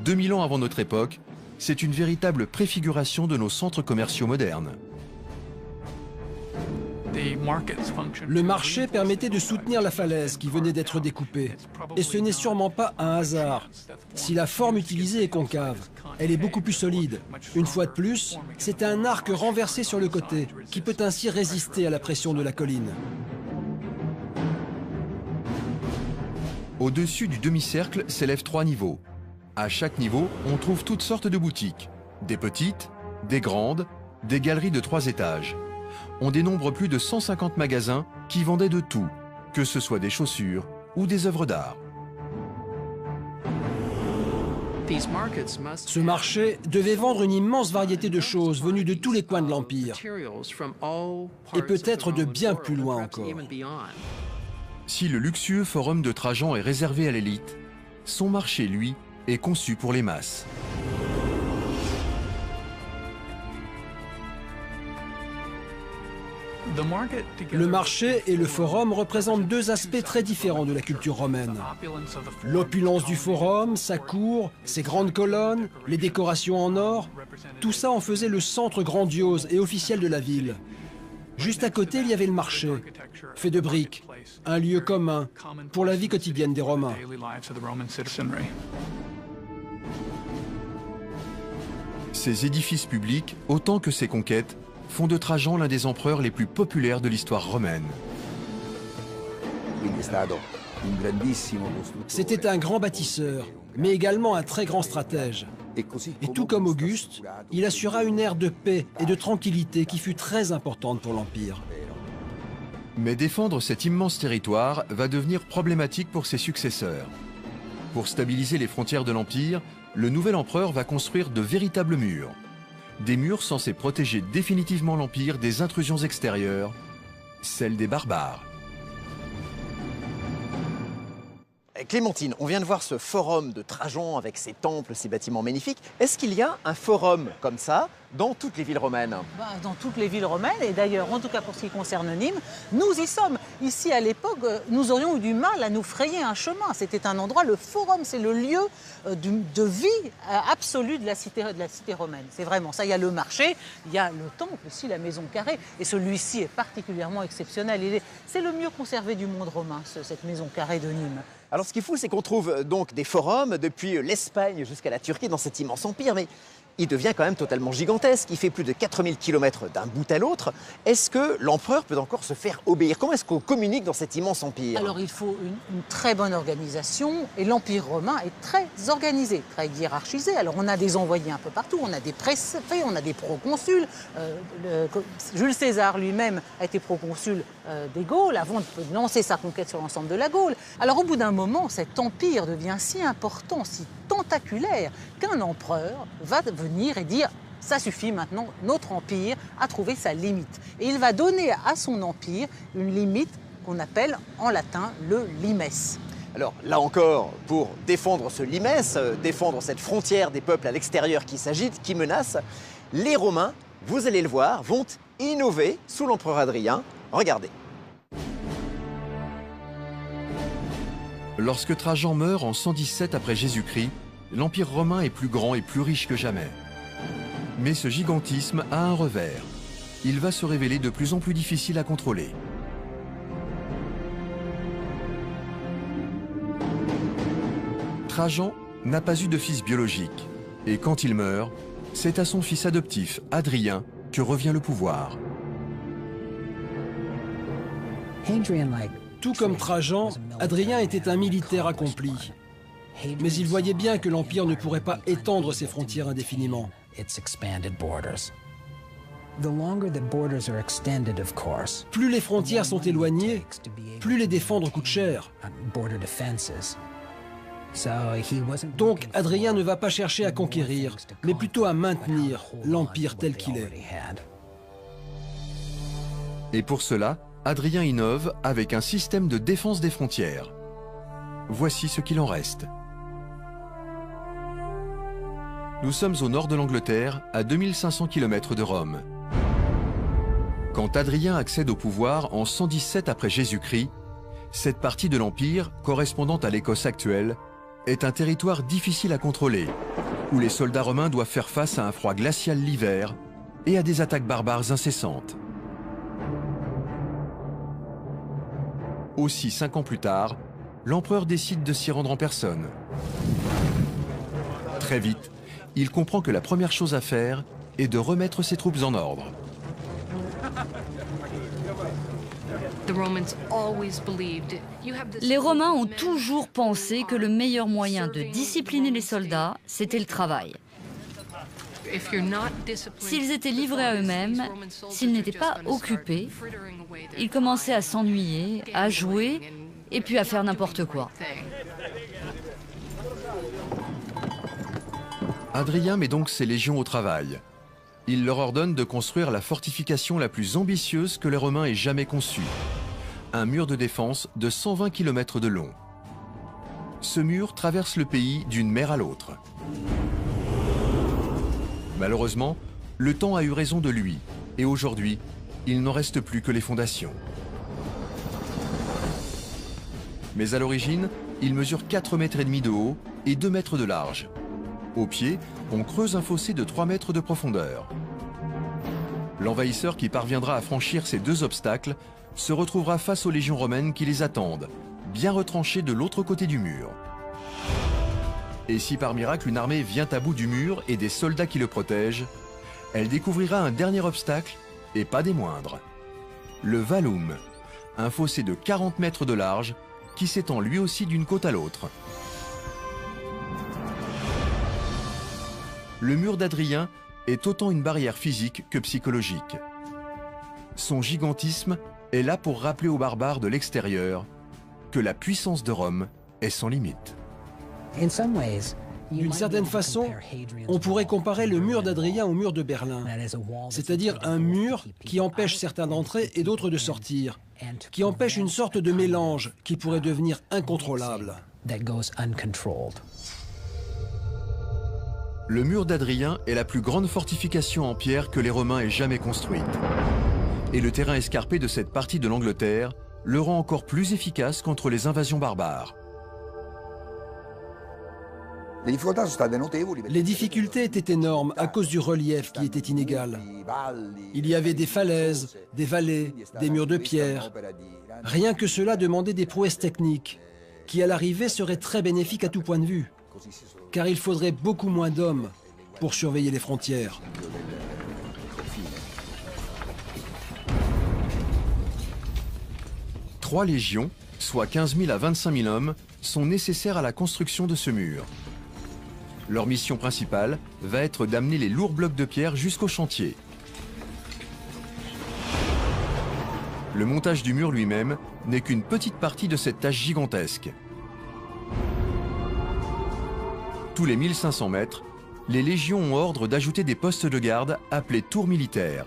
2000 ans avant notre époque, c'est une véritable préfiguration de nos centres commerciaux modernes. Le marché permettait de soutenir la falaise qui venait d'être découpée. Et ce n'est sûrement pas un hasard. Si la forme utilisée est concave, elle est beaucoup plus solide. Une fois de plus, c'est un arc renversé sur le côté qui peut ainsi résister à la pression de la colline. Au-dessus du demi-cercle s'élèvent 3 niveaux. À chaque niveau, on trouve toutes sortes de boutiques. Des petites, des grandes, des galeries de 3 étages. On dénombre plus de 150 magasins qui vendaient de tout, que ce soit des chaussures ou des œuvres d'art. Ce marché devait vendre une immense variété de choses venues de tous les coins de l'Empire, et peut-être de bien plus loin encore. Si le luxueux forum de Trajan est réservé à l'élite, son marché, lui, est conçu pour les masses. Le marché et le forum représentent 2 aspects très différents de la culture romaine. L'opulence du forum, sa cour, ses grandes colonnes, les décorations en or, tout ça en faisait le centre grandiose et officiel de la ville. Juste à côté, il y avait le marché, fait de briques, un lieu commun pour la vie quotidienne des Romains. Ces édifices publics, autant que ses conquêtes, font de Trajan l'un des empereurs les plus populaires de l'histoire romaine. C'était un grand bâtisseur, mais également un très grand stratège. Et tout comme Auguste, il assura une ère de paix et de tranquillité qui fut très importante pour l'Empire. Mais défendre cet immense territoire va devenir problématique pour ses successeurs. Pour stabiliser les frontières de l'Empire, le nouvel empereur va construire de véritables murs. Des murs censés protéger définitivement l'Empire des intrusions extérieures, celles des barbares. Clémentine, on vient de voir ce forum de Trajan avec ses temples, ses bâtiments magnifiques. Est-ce qu'il y a un forum comme ça dans toutes les villes romaines? Dans toutes les villes romaines, et d'ailleurs, en tout cas pour ce qui concerne Nîmes, nous y sommes. Ici, à l'époque, nous aurions eu du mal à nous frayer un chemin. C'était un endroit, le forum, c'est le lieu de vie absolue de la cité romaine. C'est vraiment ça. Il y a le marché, il y a le temple aussi, la maison carrée, et celui-ci est particulièrement exceptionnel. C'est le mieux conservé du monde romain, cette maison carrée de Nîmes. Alors ce qui est fou, c'est qu'on trouve donc des forums depuis l'Espagne jusqu'à la Turquie dans cet immense empire. Mais il devient quand même totalement gigantesque. Il fait plus de 4000 km d'un bout à l'autre. Est-ce que l'empereur peut encore se faire obéir? Comment est-ce qu'on communique dans cet immense empire? Alors il faut une très bonne organisation et l'Empire romain est très organisé, très hiérarchisé. Alors on a des envoyés un peu partout, on a des préfets, on a des proconsuls. Jules César lui-même a été proconsul des Gaules avant de lancer sa conquête sur l'ensemble de la Gaule. Alors au bout d'un moment, cet empire devient si important, si tentaculaire, qu'un empereur va venir et dire « ça suffit maintenant, notre empire a trouvé sa limite ». Et il va donner à son empire une limite qu'on appelle en latin le limes. Alors là encore, pour défendre ce limes, défendre cette frontière des peuples à l'extérieur qui s'agitent, qui menacent, les Romains, vous allez le voir, vont innover sous l'empereur Hadrien. Regardez. Lorsque Trajan meurt en 117 après Jésus-Christ, l'Empire romain est plus grand et plus riche que jamais. Mais ce gigantisme a un revers. Il va se révéler de plus en plus difficile à contrôler. Trajan n'a pas eu de fils biologique. Et quand il meurt, c'est à son fils adoptif, Hadrien, que revient le pouvoir. Tout comme Trajan, Hadrien était un militaire accompli. Mais il voyait bien que l'Empire ne pourrait pas étendre ses frontières indéfiniment. Plus les frontières sont éloignées, plus les défendre coûte cher. Donc Hadrien ne va pas chercher à conquérir, mais plutôt à maintenir l'Empire tel qu'il est. Et pour cela, Hadrien innove avec un système de défense des frontières. Voici ce qu'il en reste. Nous sommes au nord de l'Angleterre, à 2500 km de Rome. Quand Hadrien accède au pouvoir en 117 après Jésus-Christ, cette partie de l'Empire, correspondant à l'Écosse actuelle, est un territoire difficile à contrôler, où les soldats romains doivent faire face à un froid glacial l'hiver et à des attaques barbares incessantes. Aussi, 5 ans plus tard, l'empereur décide de s'y rendre en personne. Très vite, il comprend que la première chose à faire est de remettre ses troupes en ordre. Les Romains ont toujours pensé que le meilleur moyen de discipliner les soldats, c'était le travail. S'ils étaient livrés à eux-mêmes, s'ils n'étaient pas occupés, ils commençaient à s'ennuyer, à jouer et puis à faire n'importe quoi. Hadrien met donc ses légions au travail. Il leur ordonne de construire la fortification la plus ambitieuse que les Romains aient jamais conçue. Un mur de défense de 120 km de long. Ce mur traverse le pays d'une mer à l'autre. Malheureusement, le temps a eu raison de lui, et aujourd'hui, il n'en reste plus que les fondations. Mais à l'origine, il mesure 4,5 mètres de haut et 2 mètres de large. Au pied, on creuse un fossé de 3 mètres de profondeur. L'envahisseur qui parviendra à franchir ces 2 obstacles se retrouvera face aux légions romaines qui les attendent, bien retranchées de l'autre côté du mur. Et si par miracle une armée vient à bout du mur et des soldats qui le protègent, elle découvrira un dernier obstacle, et pas des moindres. Le Vallum, un fossé de 40 mètres de large qui s'étend lui aussi d'une côte à l'autre. Le mur d'Hadrien est autant une barrière physique que psychologique. Son gigantisme est là pour rappeler aux barbares de l'extérieur que la puissance de Rome est sans limite. D'une certaine façon, on pourrait comparer le mur d'Hadrien au mur de Berlin, c'est-à-dire un mur qui empêche certains d'entrer et d'autres de sortir, qui empêche une sorte de mélange qui pourrait devenir incontrôlable. Le mur d'Hadrien est la plus grande fortification en pierre que les Romains aient jamais construite. Et le terrain escarpé de cette partie de l'Angleterre le rend encore plus efficace contre les invasions barbares. Les difficultés étaient énormes à cause du relief qui était inégal. Il y avait des falaises, des vallées, des murs de pierre. Rien que cela demandait des prouesses techniques, qui à l'arrivée seraient très bénéfiques à tout point de vue, car il faudrait beaucoup moins d'hommes pour surveiller les frontières. Trois légions, soit 15 000 à 25 000 hommes, sont nécessaires à la construction de ce mur. Leur mission principale va être d'amener les lourds blocs de pierre jusqu'au chantier. Le montage du mur lui-même n'est qu'une petite partie de cette tâche gigantesque. Tous les 1500 mètres, les légions ont ordre d'ajouter des postes de garde appelés tours militaires.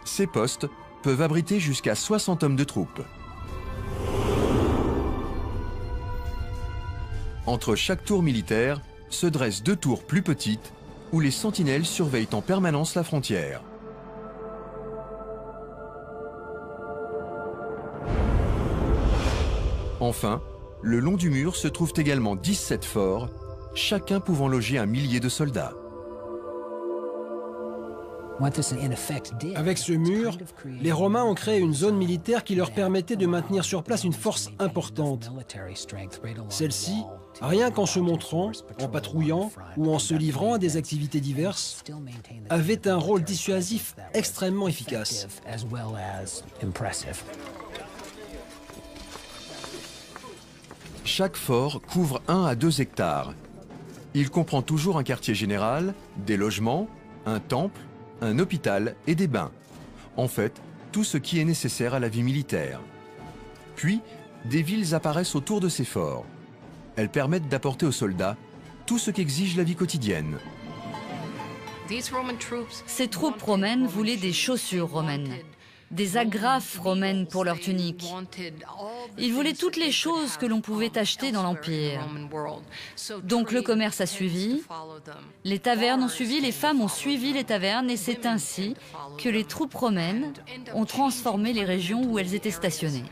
Ces postes peuvent abriter jusqu'à 60 hommes de troupes. Entre chaque tour militaire se dressent 2 tours plus petites où les sentinelles surveillent en permanence la frontière. Enfin, le long du mur se trouvent également 17 forts, chacun pouvant loger 1 millier de soldats. Avec ce mur, les Romains ont créé une zone militaire qui leur permettait de maintenir sur place une force importante. Celle-ci, rien qu'en se montrant, en patrouillant ou en se livrant à des activités diverses, avait un rôle dissuasif extrêmement efficace. Chaque fort couvre 1 à 2 hectares. Il comprend toujours un quartier général, des logements, un temple, un hôpital et des bains. En fait, tout ce qui est nécessaire à la vie militaire. Puis, des villes apparaissent autour de ces forts. Elles permettent d'apporter aux soldats tout ce qu'exige la vie quotidienne. Ces troupes romaines voulaient des chaussures romaines, des agrafes romaines pour leurs tuniques. Ils voulaient toutes les choses que l'on pouvait acheter dans l'Empire. Donc le commerce a suivi, les tavernes ont suivi, les femmes ont suivi les tavernes, et c'est ainsi que les troupes romaines ont transformé les régions où elles étaient stationnées.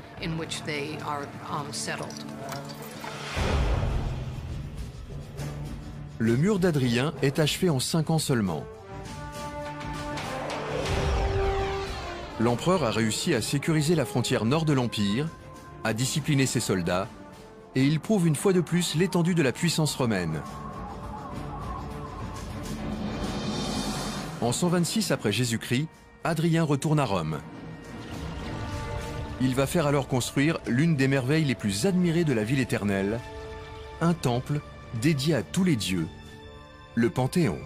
Le mur d'Adrien est achevé en 5 ans seulement. L'empereur a réussi à sécuriser la frontière nord de l'Empire, à discipliner ses soldats, et il prouve une fois de plus l'étendue de la puissance romaine. En 126 après Jésus-Christ, Adrien retourne à Rome. Il va faire alors construire l'une des merveilles les plus admirées de la ville éternelle, un temple dédié à tous les dieux, le Panthéon.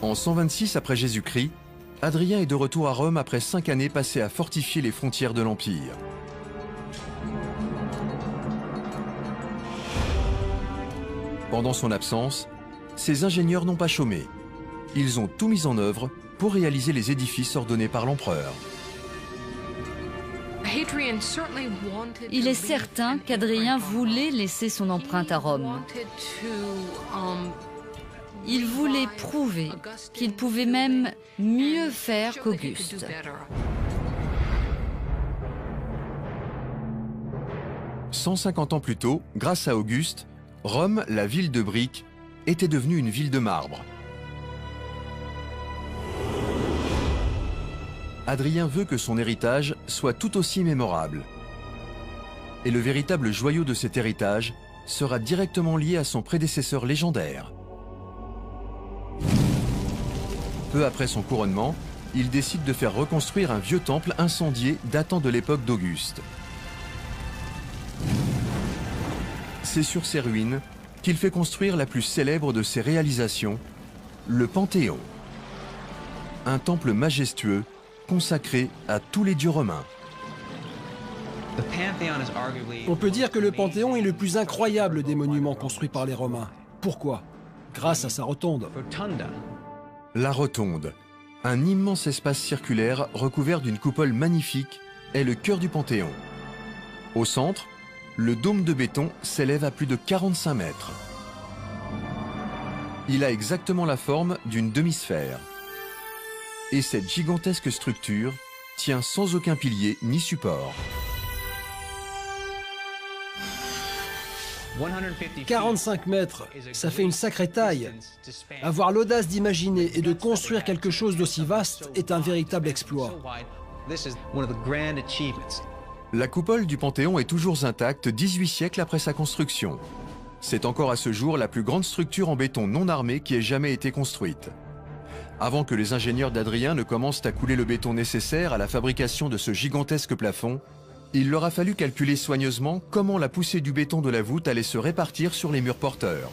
En 126 après Jésus-Christ, Adrien est de retour à Rome après 5 années passées à fortifier les frontières de l'Empire. Pendant son absence, ses ingénieurs n'ont pas chômé. Ils ont tout mis en œuvre pour réaliser les édifices ordonnés par l'empereur. Il est certain qu'Adrien voulait laisser son empreinte à Rome. Il voulait prouver qu'il pouvait même mieux faire qu'Auguste. « 150 ans plus tôt, grâce à Auguste, Rome, la ville de briques, était devenue une ville de marbre. Adrien veut que son héritage soit tout aussi mémorable. Et le véritable joyau de cet héritage sera directement lié à son prédécesseur légendaire. Peu après son couronnement, il décide de faire reconstruire un vieux temple incendié datant de l'époque d'Auguste. C'est sur ces ruines qu'il fait construire la plus célèbre de ses réalisations, le Panthéon. Un temple majestueux consacré à tous les dieux romains. On peut dire que le Panthéon est le plus incroyable des monuments construits par les Romains. Pourquoi? Grâce à sa rotonde. La rotonde, un immense espace circulaire recouvert d'une coupole magnifique, est le cœur du Panthéon. Au centre, le dôme de béton s'élève à plus de 45 mètres. Il a exactement la forme d'une demi-sphère. Et cette gigantesque structure tient sans aucun pilier ni support. 45 mètres, ça fait une sacrée taille. Avoir l'audace d'imaginer et de construire quelque chose d'aussi vaste est un véritable exploit. La coupole du Panthéon est toujours intacte 18 siècles après sa construction. C'est encore à ce jour la plus grande structure en béton non armé qui ait jamais été construite. Avant que les ingénieurs d'Adrien ne commencent à couler le béton nécessaire à la fabrication de ce gigantesque plafond, il leur a fallu calculer soigneusement comment la poussée du béton de la voûte allait se répartir sur les murs porteurs.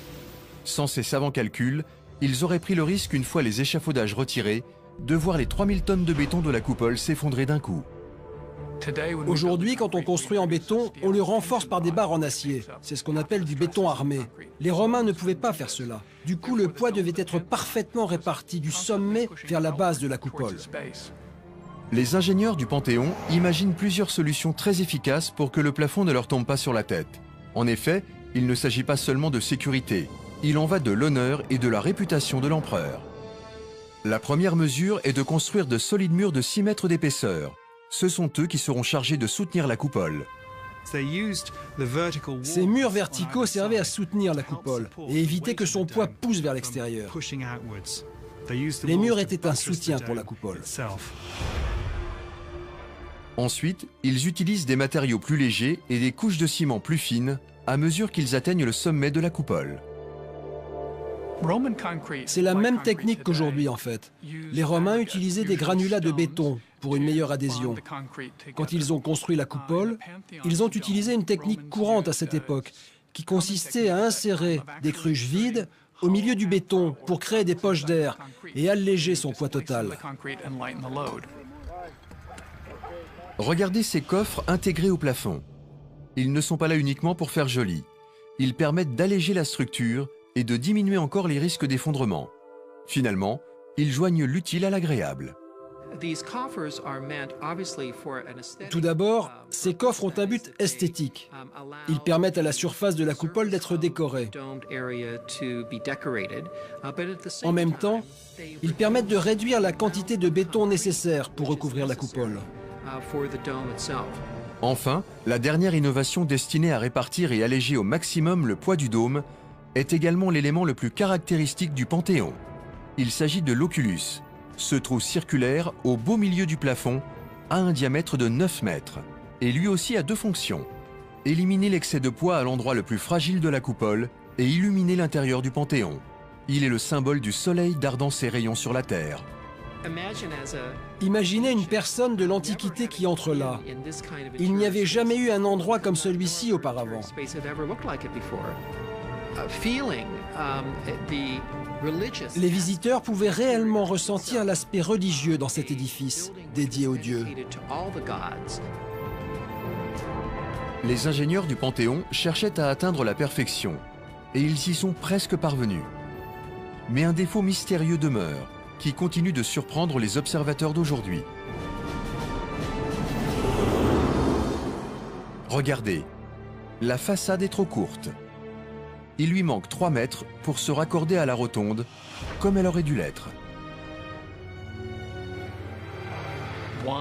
Sans ces savants calculs, ils auraient pris le risque, une fois les échafaudages retirés, de voir les 3000 tonnes de béton de la coupole s'effondrer d'un coup. Aujourd'hui, quand on construit en béton, on le renforce par des barres en acier. C'est ce qu'on appelle du béton armé. Les Romains ne pouvaient pas faire cela. Du coup, le poids devait être parfaitement réparti du sommet vers la base de la coupole. Les ingénieurs du Panthéon imaginent plusieurs solutions très efficaces pour que le plafond ne leur tombe pas sur la tête. En effet, il ne s'agit pas seulement de sécurité. Il en va de l'honneur et de la réputation de l'empereur. La première mesure est de construire de solides murs de 6 mètres d'épaisseur. Ce sont eux qui seront chargés de soutenir la coupole. Ces murs verticaux servaient à soutenir la coupole et éviter que son poids pousse vers l'extérieur. Les murs étaient un soutien pour la coupole. Ensuite, ils utilisent des matériaux plus légers et des couches de ciment plus fines à mesure qu'ils atteignent le sommet de la coupole. C'est la même technique qu'aujourd'hui en fait. Les Romains utilisaient des granulats de béton pour une meilleure adhésion. Quand ils ont construit la coupole, ils ont utilisé une technique courante à cette époque, qui consistait à insérer des cruches vides au milieu du béton pour créer des poches d'air et alléger son poids total. Regardez ces coffres intégrés au plafond. Ils ne sont pas là uniquement pour faire joli. Ils permettent d'alléger la structure et de diminuer encore les risques d'effondrement. Finalement, ils joignent l'utile à l'agréable. Tout d'abord, ces coffres ont un but esthétique. Ils permettent à la surface de la coupole d'être décorée. En même temps, ils permettent de réduire la quantité de béton nécessaire pour recouvrir la coupole. Enfin, la dernière innovation destinée à répartir et alléger au maximum le poids du dôme est également l'élément le plus caractéristique du Panthéon. Il s'agit de l'oculus, ce trou circulaire au beau milieu du plafond, à un diamètre de 9 mètres. Et lui aussi a deux fonctions: éliminer l'excès de poids à l'endroit le plus fragile de la coupole et illuminer l'intérieur du Panthéon. Il est le symbole du soleil dardant ses rayons sur la terre. Imaginez une personne de l'Antiquité qui entre là. Il n'y avait jamais eu un endroit comme celui-ci auparavant. Les visiteurs pouvaient réellement ressentir l'aspect religieux dans cet édifice, dédié aux dieux. Les ingénieurs du Panthéon cherchaient à atteindre la perfection, et ils y sont presque parvenus. Mais un défaut mystérieux demeure, qui continue de surprendre les observateurs d'aujourd'hui. Regardez, la façade est trop courte. Il lui manque 3 mètres pour se raccorder à la rotonde, comme elle aurait dû l'être.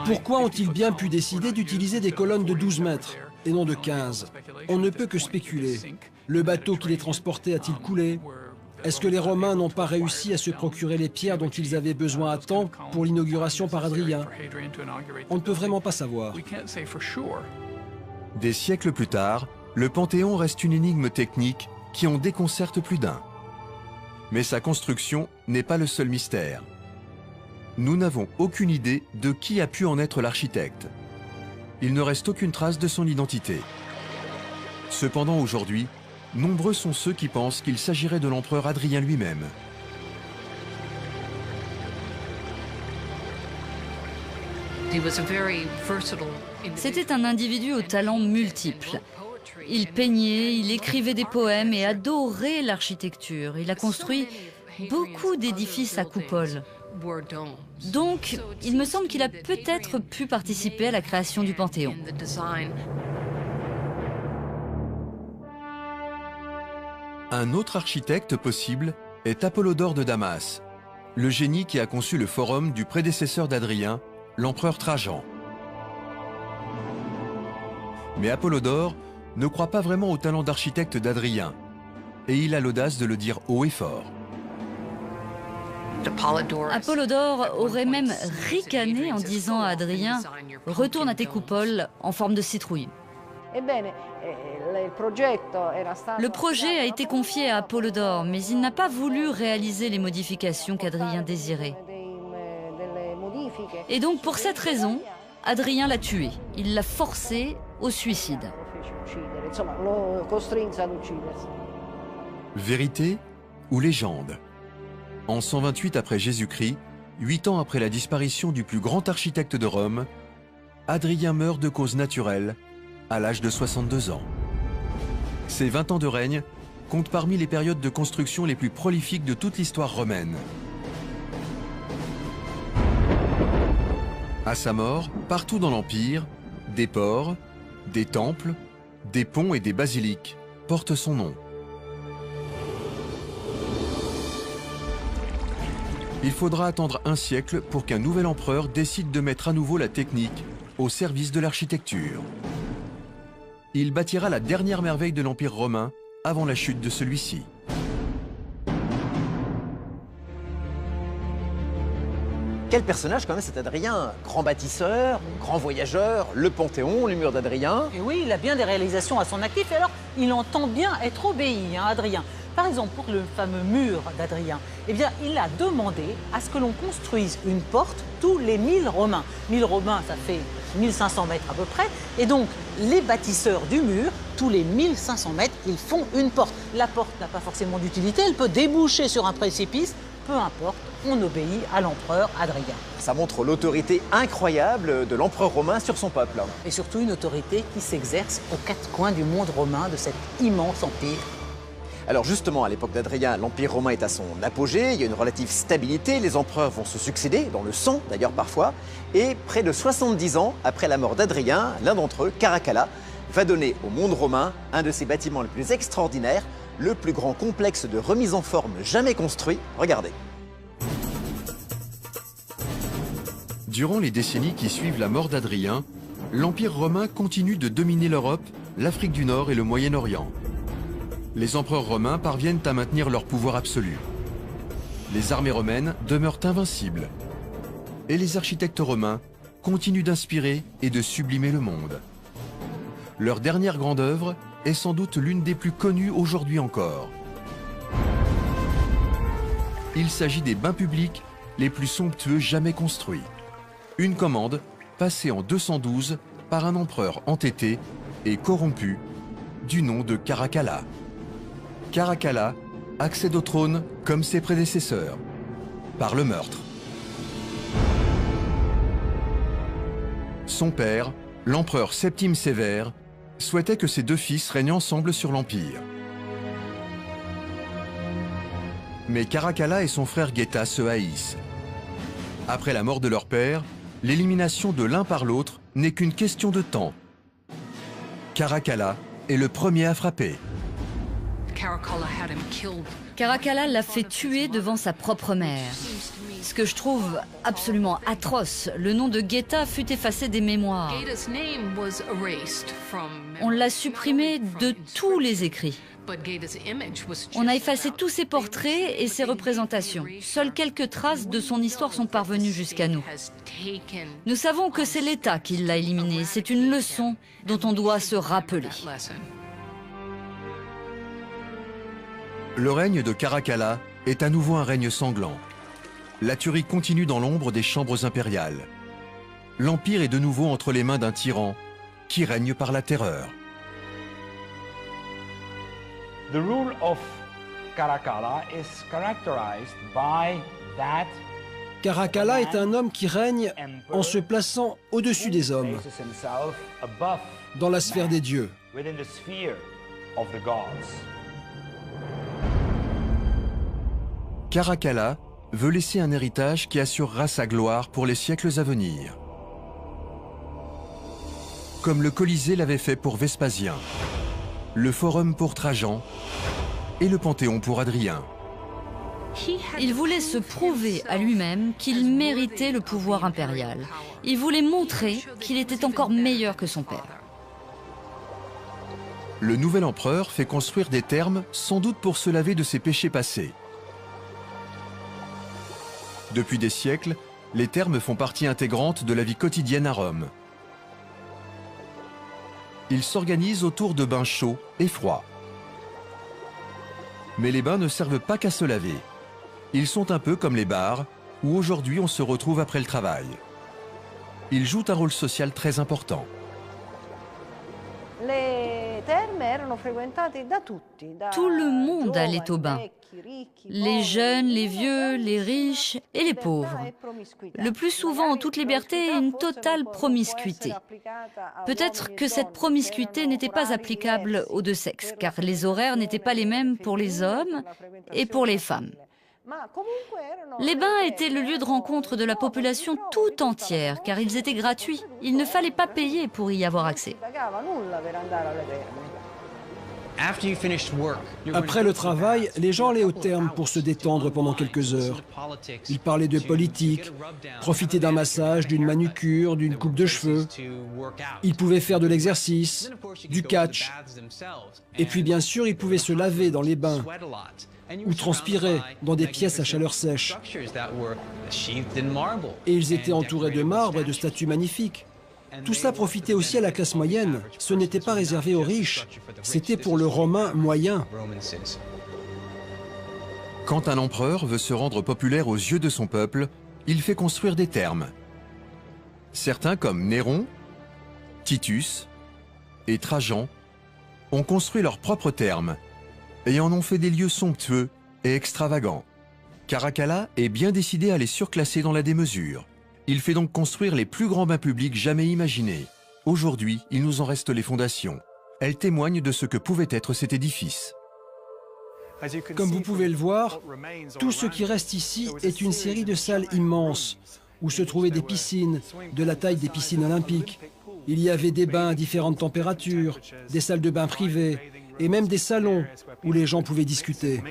Pourquoi ont-ils bien pu décider d'utiliser des colonnes de 12 mètres et non de 15? On ne peut que spéculer. Le bateau qui les transportait a-t-il coulé? Est-ce que les Romains n'ont pas réussi à se procurer les pierres dont ils avaient besoin à temps pour l'inauguration par Adrien? On ne peut vraiment pas savoir. Des siècles plus tard, le Panthéon reste une énigme technique qui en déconcerte plus d'un. Mais sa construction n'est pas le seul mystère. Nous n'avons aucune idée de qui a pu en être l'architecte. Il ne reste aucune trace de son identité. Cependant, aujourd'hui, nombreux sont ceux qui pensent qu'il s'agirait de l'empereur Adrien lui-même. C'était un individu aux talents multiples. Il peignait, il écrivait des poèmes et adorait l'architecture. Il a construit beaucoup d'édifices à coupole. Donc, il me semble qu'il a peut-être pu participer à la création du Panthéon. Un autre architecte possible est Apollodore de Damas, le génie qui a conçu le forum du prédécesseur d'Adrien, l'empereur Trajan. Mais Apollodore ne croit pas vraiment au talent d'architecte d'Adrien, et il a l'audace de le dire haut et fort. Apollodore aurait même ricané en disant à Adrien « Retourne à tes coupoles en forme de citrouille ». Le projet a été confié à Apollodore, mais il n'a pas voulu réaliser les modifications qu'Adrien désirait. Et donc, pour cette raison, Adrien l'a tué. Il l'a forcé au suicide. Vérité ou légende? En 128 après Jésus-Christ, 8 ans après la disparition du plus grand architecte de Rome, Adrien meurt de cause naturelle à l'âge de 62 ans. Ses 20 ans de règne comptent parmi les périodes de construction les plus prolifiques de toute l'histoire romaine. À sa mort, partout dans l'Empire, des ports, des temples, des ponts et des basiliques portent son nom. Il faudra attendre un siècle pour qu'un nouvel empereur décide de mettre à nouveau la technique au service de l'architecture. Il bâtira la dernière merveille de l'Empire romain avant la chute de celui-ci. Quel personnage quand même cet Adrien, grand bâtisseur, grand voyageur, le Panthéon, le mur d'Adrien. Et oui, il a bien des réalisations à son actif et alors il entend bien être obéi, hein, Adrien. Par exemple, pour le fameux mur d'Adrien, eh bien, il a demandé à ce que l'on construise une porte tous les 1000 Romains. 1000 Romains, ça fait 1500 mètres à peu près. Et donc, les bâtisseurs du mur, tous les 1500 mètres, ils font une porte. La porte n'a pas forcément d'utilité, elle peut déboucher sur un précipice. Peu importe, on obéit à l'empereur Adrien. Ça montre l'autorité incroyable de l'empereur romain sur son peuple. Et surtout une autorité qui s'exerce aux quatre coins du monde romain de cet immense empire. Alors justement, à l'époque d'Adrien, l'Empire romain est à son apogée, il y a une relative stabilité, les empereurs vont se succéder, dans le sang d'ailleurs parfois, et près de 70 ans après la mort d'Adrien, l'un d'entre eux, Caracalla, va donner au monde romain un de ses bâtiments les plus extraordinaires, le plus grand complexe de remise en forme jamais construit. Regardez. Durant les décennies qui suivent la mort d'Adrien, l'Empire romain continue de dominer l'Europe, l'Afrique du Nord et le Moyen-Orient. Les empereurs romains parviennent à maintenir leur pouvoir absolu. Les armées romaines demeurent invincibles. Et les architectes romains continuent d'inspirer et de sublimer le monde. Leur dernière grande œuvre est sans doute l'une des plus connues aujourd'hui encore. Il s'agit des bains publics les plus somptueux jamais construits. Une commande passée en 212 par un empereur entêté et corrompu du nom de Caracalla. Caracalla accède au trône comme ses prédécesseurs, par le meurtre. Son père, l'empereur Septime Sévère, souhaitait que ses deux fils règnent ensemble sur l'Empire. Mais Caracalla et son frère Geta se haïssent. Après la mort de leur père, l'élimination de l'un par l'autre n'est qu'une question de temps. Caracalla est le premier à frapper. Caracalla l'a fait tuer devant sa propre mère. Ce que je trouve absolument atroce, le nom de Geta fut effacé des mémoires. On l'a supprimé de tous les écrits. On a effacé tous ses portraits et ses représentations. Seules quelques traces de son histoire sont parvenues jusqu'à nous. Nous savons que c'est l'État qui l'a éliminé. C'est une leçon dont on doit se rappeler. Le règne de Caracalla est à nouveau un règne sanglant. La tuerie continue dans l'ombre des chambres impériales. L'Empire est de nouveau entre les mains d'un tyran qui règne par la terreur. The rule of Caracalla is characterized by that Caracalla est un homme qui règne en se plaçant au-dessus des hommes, dans la sphère des dieux. Caracalla veut laisser un héritage qui assurera sa gloire pour les siècles à venir. Comme le Colisée l'avait fait pour Vespasien, le Forum pour Trajan et le Panthéon pour Adrien. Il voulait se prouver à lui-même qu'il méritait le pouvoir impérial. Il voulait montrer qu'il était encore meilleur que son père. Le nouvel empereur fait construire des thermes sans doute pour se laver de ses péchés passés. Depuis des siècles, les thermes font partie intégrante de la vie quotidienne à Rome. Ils s'organisent autour de bains chauds et froids. Mais les bains ne servent pas qu'à se laver. Ils sont un peu comme les bars, où aujourd'hui on se retrouve après le travail. Ils jouent un rôle social très important. Tout le monde allait au bain. Les jeunes, les vieux, les riches et les pauvres. Le plus souvent en toute liberté et une totale promiscuité. Peut-être que cette promiscuité n'était pas applicable aux deux sexes, car les horaires n'étaient pas les mêmes pour les hommes et pour les femmes. Les bains étaient le lieu de rencontre de la population tout entière, car ils étaient gratuits. Il ne fallait pas payer pour y avoir accès. Après le travail, les gens allaient au therme pour se détendre pendant quelques heures. Ils parlaient de politique, profitaient d'un massage, d'une manucure, d'une coupe de cheveux. Ils pouvaient faire de l'exercice, du catch. Et puis bien sûr, ils pouvaient se laver dans les bains ou transpirer dans des pièces à chaleur sèche. Et ils étaient entourés de marbre et de statues magnifiques. Tout ça profitait aussi à la classe moyenne. Ce n'était pas réservé aux riches. C'était pour le Romain moyen. Quand un empereur veut se rendre populaire aux yeux de son peuple, il fait construire des thermes. Certains, comme Néron, Titus et Trajan, ont construit leurs propres thermes et en ont fait des lieux somptueux et extravagants. Caracalla est bien décidé à les surclasser dans la démesure. Il fait donc construire les plus grands bains publics jamais imaginés. Aujourd'hui, il nous en reste les fondations. Elles témoignent de ce que pouvait être cet édifice. Comme vous pouvez le voir, tout ce qui reste ici est une série de salles immenses, où se trouvaient des piscines, de la taille des piscines olympiques. Il y avait des bains à différentes températures, des salles de bains privées, et même des salons où les gens pouvaient discuter.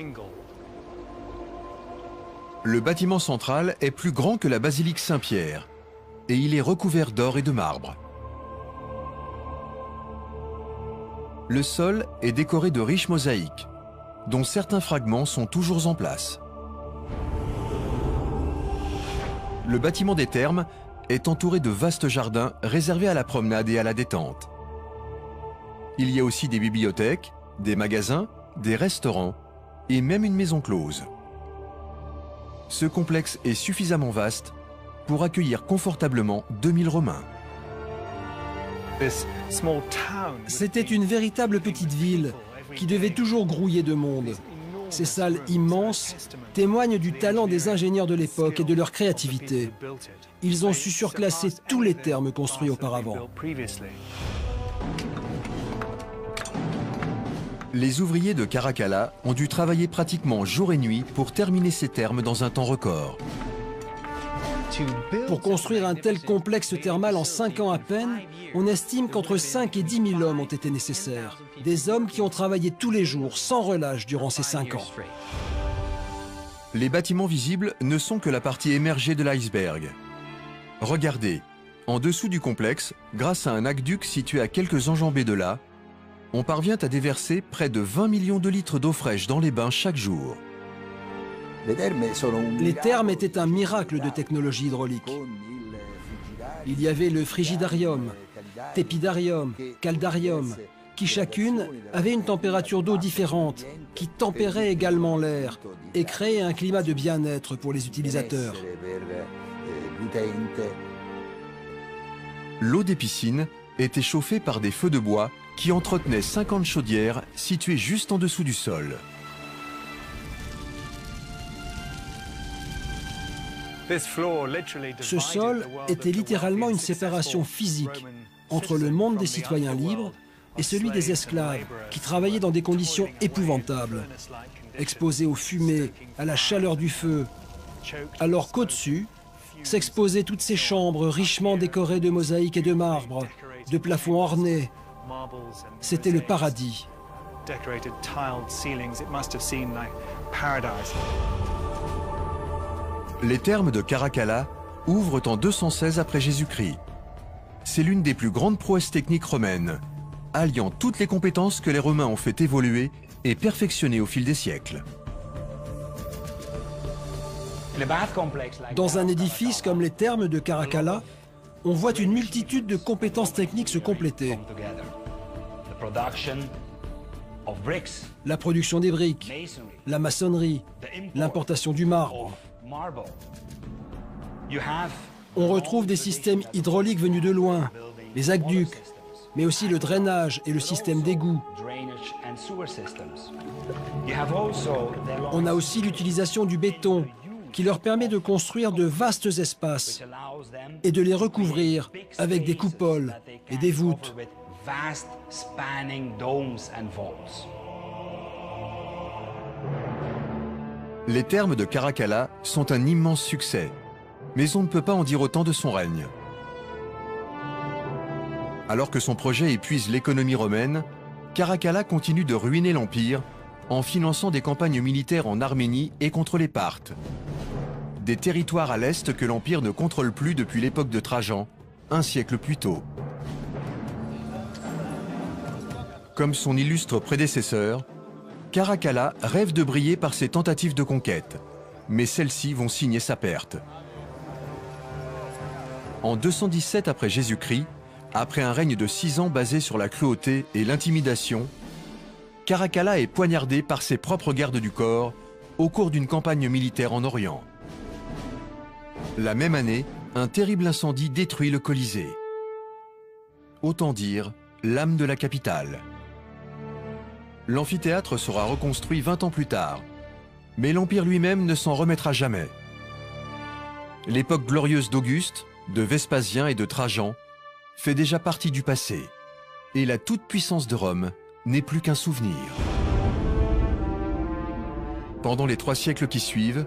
Le bâtiment central est plus grand que la basilique Saint-Pierre et il est recouvert d'or et de marbre. Le sol est décoré de riches mosaïques, dont certains fragments sont toujours en place. Le bâtiment des thermes est entouré de vastes jardins réservés à la promenade et à la détente. Il y a aussi des bibliothèques, des magasins, des restaurants et même une maison close. Ce complexe est suffisamment vaste pour accueillir confortablement 2000 Romains. C'était une véritable petite ville qui devait toujours grouiller de monde. Ces salles immenses témoignent du talent des ingénieurs de l'époque et de leur créativité. Ils ont su surclasser tous les thermes construits auparavant. Les ouvriers de Caracalla ont dû travailler pratiquement jour et nuit pour terminer ces thermes dans un temps record. Pour construire un tel complexe thermal en 5 ans à peine, on estime qu'entre 5 et 10 000 hommes ont été nécessaires. Des hommes qui ont travaillé tous les jours, sans relâche, durant ces 5 ans. Les bâtiments visibles ne sont que la partie émergée de l'iceberg. Regardez, en dessous du complexe, grâce à un aqueduc situé à quelques enjambées de là, on parvient à déverser près de 20 millions de litres d'eau fraîche dans les bains chaque jour. Les thermes étaient un miracle de technologie hydraulique. Il y avait le frigidarium, tepidarium, caldarium, qui chacune avait une température d'eau différente, qui tempérait également l'air et créait un climat de bien-être pour les utilisateurs. L'eau des piscines était chauffée par des feux de bois qui entretenaient 50 chaudières situées juste en dessous du sol. Ce sol était littéralement une séparation physique entre le monde des citoyens libres et celui des esclaves qui travaillaient dans des conditions épouvantables, exposés aux fumées, à la chaleur du feu, alors qu'au-dessus s'exposaient toutes ces chambres richement décorées de mosaïques et de marbre, de plafonds ornés. C'était le paradis. Les thermes de Caracalla ouvrent en 216 après Jésus-Christ. C'est l'une des plus grandes prouesses techniques romaines, alliant toutes les compétences que les Romains ont fait évoluer et perfectionner au fil des siècles. Dans un édifice comme les thermes de Caracalla, on voit une multitude de compétences techniques se compléter. La production des briques, la maçonnerie, l'importation du marbre. On retrouve des systèmes hydrauliques venus de loin, les aqueducs, mais aussi le drainage et le système d'égout. On a aussi l'utilisation du béton, qui leur permet de construire de vastes espaces et de les recouvrir avec des coupoles et des voûtes. Les thermes de Caracalla sont un immense succès, mais on ne peut pas en dire autant de son règne. Alors que son projet épuise l'économie romaine, Caracalla continue de ruiner l'Empire en finançant des campagnes militaires en Arménie et contre les Parthes. Des territoires à l'est que l'Empire ne contrôle plus depuis l'époque de Trajan, un siècle plus tôt. Comme son illustre prédécesseur, Caracalla rêve de briller par ses tentatives de conquête, mais celles-ci vont signer sa perte. En 217 après Jésus-Christ, après un règne de 6 ans basé sur la cruauté et l'intimidation, Caracalla est poignardé par ses propres gardes du corps au cours d'une campagne militaire en Orient. La même année, un terrible incendie détruit le Colisée. Autant dire l'âme de la capitale. L'amphithéâtre sera reconstruit 20 ans plus tard, mais l'Empire lui-même ne s'en remettra jamais. L'époque glorieuse d'Auguste, de Vespasien et de Trajan fait déjà partie du passé, et la toute-puissance de Rome n'est plus qu'un souvenir. Pendant les 3 siècles qui suivent,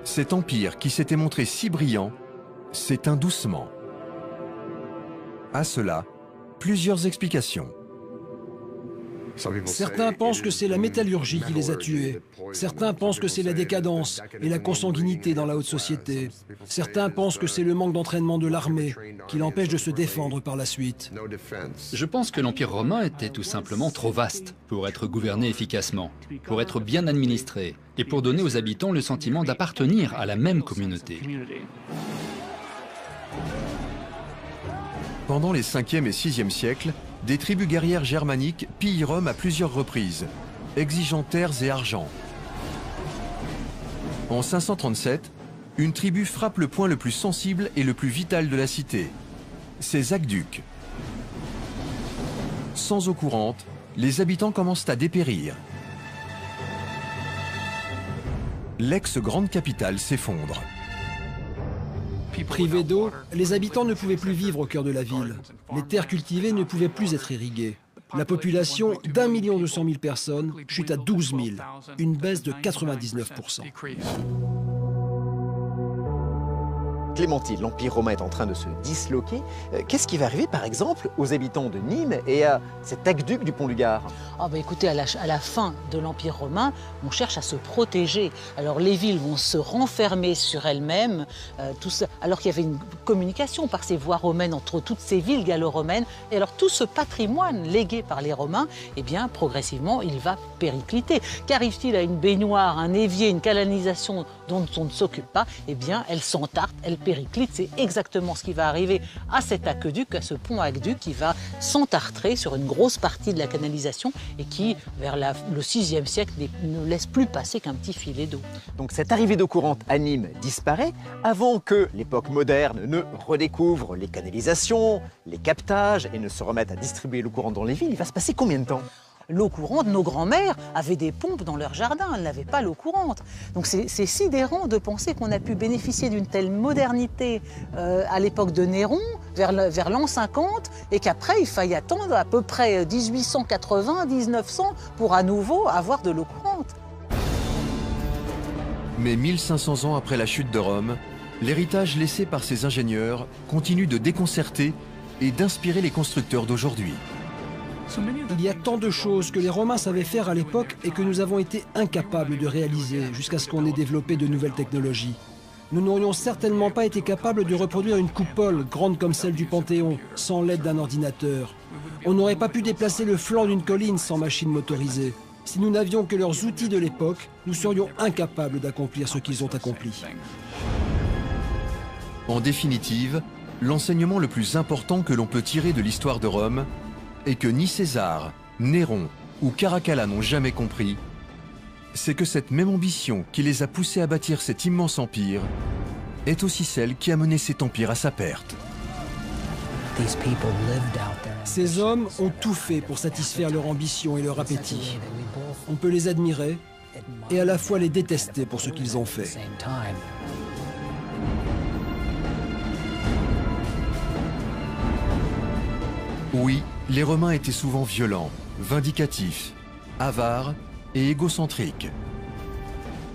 cet empire qui s'était montré si brillant s'éteint doucement. À cela, plusieurs explications. Certains pensent que c'est la métallurgie qui les a tués. Certains pensent que c'est la décadence et la consanguinité dans la haute société. Certains pensent que c'est le manque d'entraînement de l'armée qui l'empêche de se défendre par la suite. Je pense que l'Empire romain était tout simplement trop vaste pour être gouverné efficacement, pour être bien administré et pour donner aux habitants le sentiment d'appartenir à la même communauté. Pendant les 5e et 6e siècles, des tribus guerrières germaniques pillent Rome à plusieurs reprises, exigeant terres et argent. En 537, une tribu frappe le point le plus sensible et le plus vital de la cité, ses aqueducs. Sans eau courante, les habitants commencent à dépérir. L'ex-grande capitale s'effondre. Privés d'eau, les habitants ne pouvaient plus vivre au cœur de la ville. Les terres cultivées ne pouvaient plus être irriguées. La population d'1 200 000 personnes chute à 12 000, une baisse de 99%. Clémentine, l'Empire romain est en train de se disloquer. Qu'est-ce qui va arriver, par exemple, aux habitants de Nîmes et à cet aqueduc du Pont du Gard? Écoutez, à la fin de l'Empire romain, on cherche à se protéger. Alors les villes vont se renfermer sur elles-mêmes, alors qu'il y avait une communication par ces voies romaines entre toutes ces villes gallo-romaines. Et alors tout ce patrimoine légué par les Romains, eh bien, progressivement, il va péricliter. Qu'arrive-t-il à une baignoire, un évier, une canalisation dont on ne s'occupe pas? Eh bien, elle s'entarte, elle périclite. C'est exactement ce qui va arriver à cet aqueduc, à ce pont aqueduc qui va s'entartrer sur une grosse partie de la canalisation et qui, vers le 6e siècle, ne laisse plus passer qu'un petit filet d'eau. Donc cette arrivée d'eau courante à Nîmes disparaît avant que l'époque moderne ne redécouvre les canalisations, les captages et ne se remette à distribuer l'eau courante dans les villes. Il va se passer combien de temps? L'eau courante, nos grands-mères avaient des pompes dans leur jardin, elles n'avaient pas l'eau courante. Donc c'est sidérant de penser qu'on a pu bénéficier d'une telle modernité à l'époque de Néron, vers l'an 50, et qu'après il faille attendre à peu près 1880, 1900 pour à nouveau avoir de l'eau courante. Mais 1500 ans après la chute de Rome, l'héritage laissé par ces ingénieurs continue de déconcerter et d'inspirer les constructeurs d'aujourd'hui. Il y a tant de choses que les Romains savaient faire à l'époque et que nous avons été incapables de réaliser jusqu'à ce qu'on ait développé de nouvelles technologies. Nous n'aurions certainement pas été capables de reproduire une coupole grande comme celle du Panthéon sans l'aide d'un ordinateur. On n'aurait pas pu déplacer le flanc d'une colline sans machine motorisée. Si nous n'avions que leurs outils de l'époque, nous serions incapables d'accomplir ce qu'ils ont accompli. En définitive, l'enseignement le plus important que l'on peut tirer de l'histoire de Rome est que ni César, Néron ou Caracalla n'ont jamais compris, c'est que cette même ambition qui les a poussés à bâtir cet immense empire est aussi celle qui a mené cet empire à sa perte. Ces hommes ont tout fait pour satisfaire leur ambition et leur appétit. On peut les admirer et à la fois les détester pour ce qu'ils ont fait. Oui, les Romains étaient souvent violents, vindicatifs, avares et égocentriques.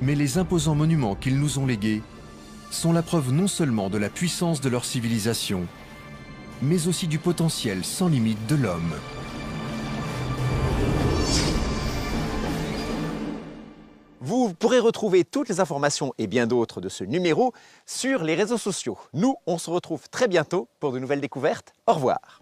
Mais les imposants monuments qu'ils nous ont légués sont la preuve non seulement de la puissance de leur civilisation, mais aussi du potentiel sans limite de l'homme. Vous pourrez retrouver toutes les informations et bien d'autres de ce numéro sur les réseaux sociaux. Nous, on se retrouve très bientôt pour de nouvelles découvertes. Au revoir.